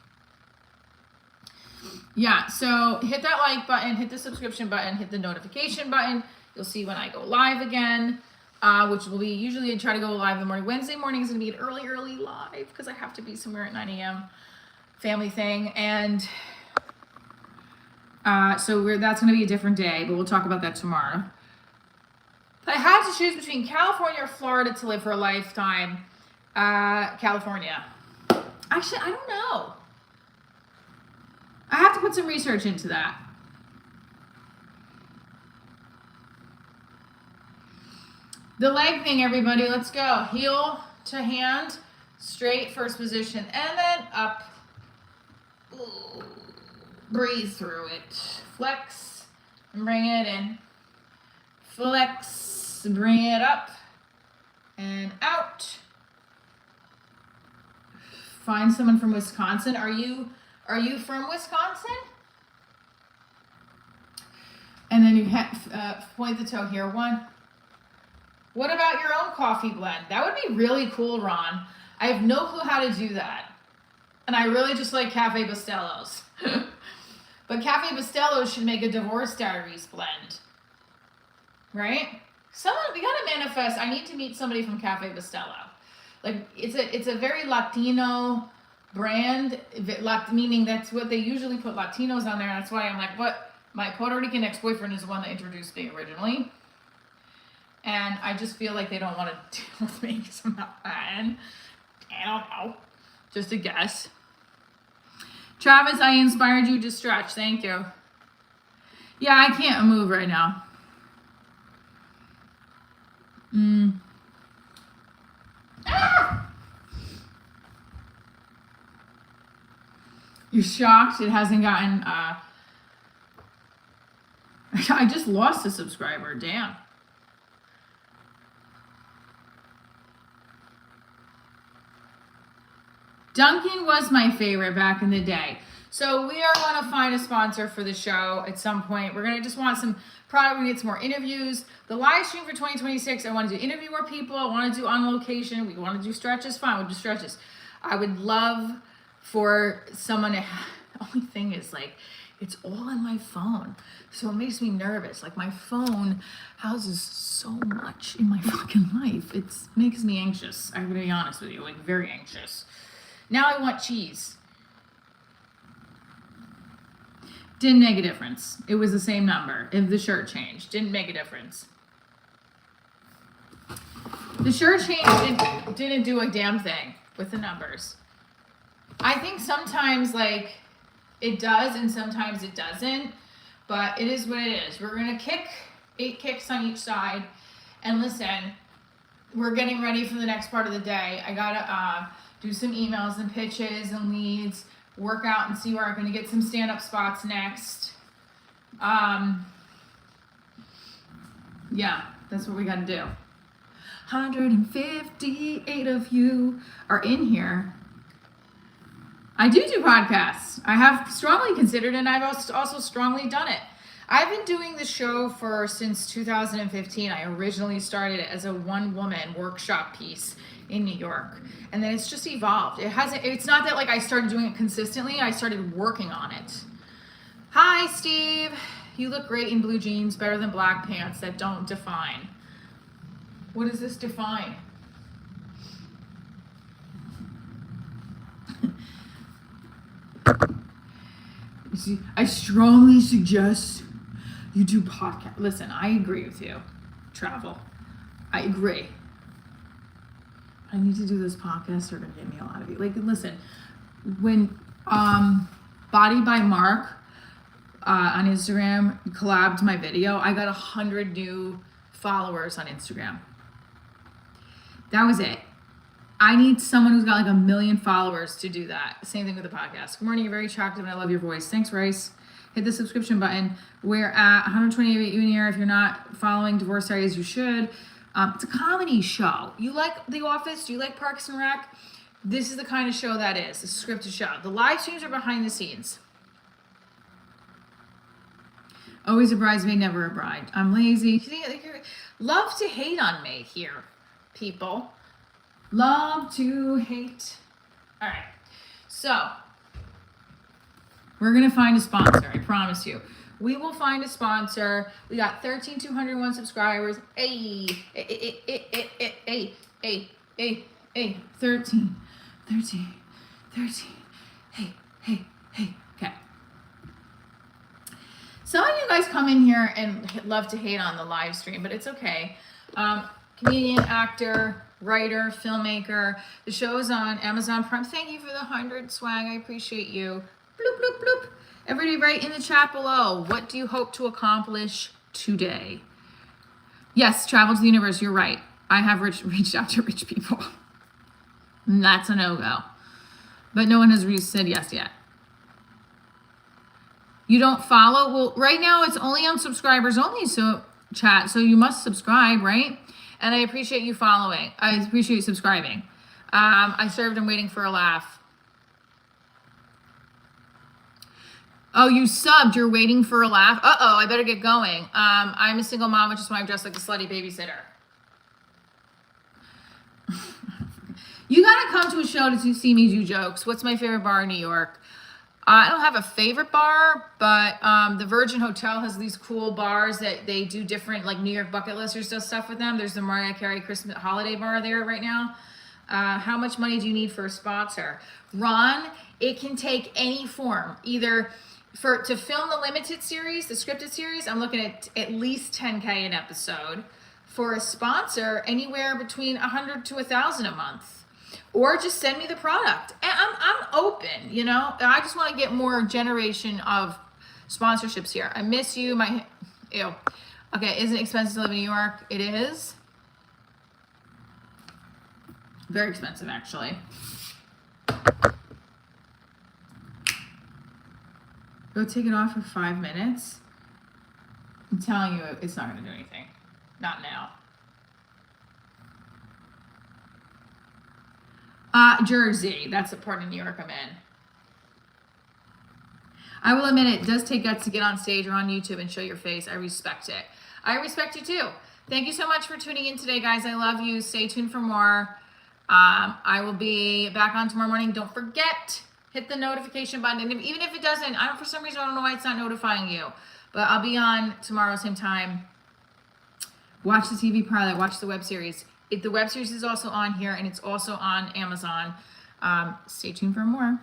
Yeah, so hit that like button, hit the subscription button, hit the notification button. You'll see when I go live again, which will be usually I try to go live in the morning. Wednesday morning is going to be an early live because I have to be somewhere at 9 a.m. family thing. And so that's going to be a different day, but we'll talk about that tomorrow. But I had to choose between California or Florida to live for a lifetime. California. Actually, I don't know. I have to put some research into that. The leg thing, everybody. Let's go. Heel to hand, straight first position, and then up. Ooh. Breathe through it. Flex and bring it in. Flex, bring it up and out. Find someone from Wisconsin. Are you from Wisconsin? And then you point the toe here. One. What about your own coffee blend? That would be really cool, Ron. I have no clue how to do that. And I really just like Cafe Bustelo's. But Cafe Bustelo's should make a Divorce Diaries blend. Right? We gotta manifest. I need to meet somebody from Cafe Bustelo. Like, it's a very Latino brand, meaning that's what they usually put Latinos on there. That's why I'm like, what? My Puerto Rican ex-boyfriend is the one that introduced me originally. And I just feel like they don't want to deal with me because I'm not Latin. I don't know. Just a guess. Travis, I inspired you to stretch. Thank you. Yeah, I can't move right now. Ah! You're shocked it hasn't gotten, I just lost a subscriber, damn. Dunkin' was my favorite back in the day. So we are going to find a sponsor for the show at some point. We're going to just want some product. We're going to get some more interviews. The live stream for 2026, I want to do interview more people. I want to do on location. We want to do stretches. Fine, we'll do stretches. I would love for someone to, the only thing is like, it's all on my phone. So it makes me nervous. Like my phone houses so much in my fucking life. It makes me anxious. I'm going to be honest with you, like very anxious. Now I want cheese. Didn't make a difference. It was the same number. If the shirt changed, didn't make a difference. The shirt change didn't do a damn thing with the numbers. I think sometimes like it does and sometimes it doesn't, but it is what it is. We're gonna kick 8 kicks on each side. And listen, we're getting ready for the next part of the day. I gotta do some emails and pitches and leads, work out and see where I'm gonna get some stand-up spots next. Yeah, that's what we gotta do. 158 of you are in here. I do podcasts. I have strongly considered, and I've also strongly done it. I've been doing the show since 2015. I originally started it as a one-woman workshop piece in New York, and then it's just evolved. It's not that like I started doing it consistently. I started working on it. Hi, Steve. You look great in blue jeans, better than black pants that don't define. What does this define? I strongly suggest you do podcast. Listen, I agree with you. Travel. I agree. I need to do this podcast. They're gonna get me a lot of you. Like, listen, when Body by Mark on Instagram collabed my video, I got 100 new followers on Instagram. That was it. I need someone who's got like 1 million followers to do that. Same thing with the podcast. Good morning, you're very attractive and I love your voice. Thanks, Rice. Hit the subscription button. We're at 128 you in here. If you're not following Divorce Diaries, you should. It's a comedy show. You like The Office? Do you like Parks and Rec? This is the kind of show that is. It's a scripted show. The live streams are behind the scenes. Always a bridesmaid, never a bride. I'm lazy. Love to hate on me here, people. Love to hate. All right. So, we're going to find a sponsor. I promise you. We will find a sponsor. We got 13,201 subscribers. Hey, 13. Hey. Okay. Some of you guys come in here and love to hate on the live stream, but it's okay. Comedian, actor, writer, filmmaker. The show is on Amazon Prime. Thank you for the 100 swag. I appreciate you. Bloop, bloop, bloop. Everybody write in the chat below. What do you hope to accomplish today? Yes, travel to the universe. You're right. I have reached out to rich people. And that's a no-go. But no one has said yes yet. You don't follow? Well, right now it's only on subscribers only, so chat. So you must subscribe, right? And I appreciate you following. I appreciate you subscribing. I served. I'm waiting for a laugh. Oh, you subbed. You're waiting for a laugh. Uh-oh, I better get going. I'm a single mom, which is why I'm dressed like a slutty babysitter. You gotta come to a show to see me do jokes. What's my favorite bar in New York? I don't have a favorite bar, but the Virgin Hotel has these cool bars that they do different, like New York bucket list or stuff with them. There's the Mariah Carey Christmas holiday bar there right now. How much money do you need for a sponsor? Ron, it can take any form. Either to film the limited series, the scripted series, I'm looking at least 10K an episode. For a sponsor, anywhere between 100 to 1,000 a month. Or just send me the product. And I'm open, you know. I just want to get more generation of sponsorships here. I miss you. Ew. Okay, is it expensive to live in New York? It is. Very expensive, actually. Go take it off for 5 minutes. I'm telling you, it's not going to do anything. Not now. Jersey. That's the part of New York I'm in. I will admit it does take guts to get on stage or on YouTube and show your face. I respect it. I respect you too. Thank you so much for tuning in today, guys. I love you. Stay tuned for more. I will be back on tomorrow morning. Don't forget, hit the notification button. And even if it doesn't, for some reason, I don't know why it's not notifying you. But I'll be on tomorrow, same time. Watch the TV pilot. Watch the web series. The web series is also on here, and it's also on Amazon. Stay tuned for more.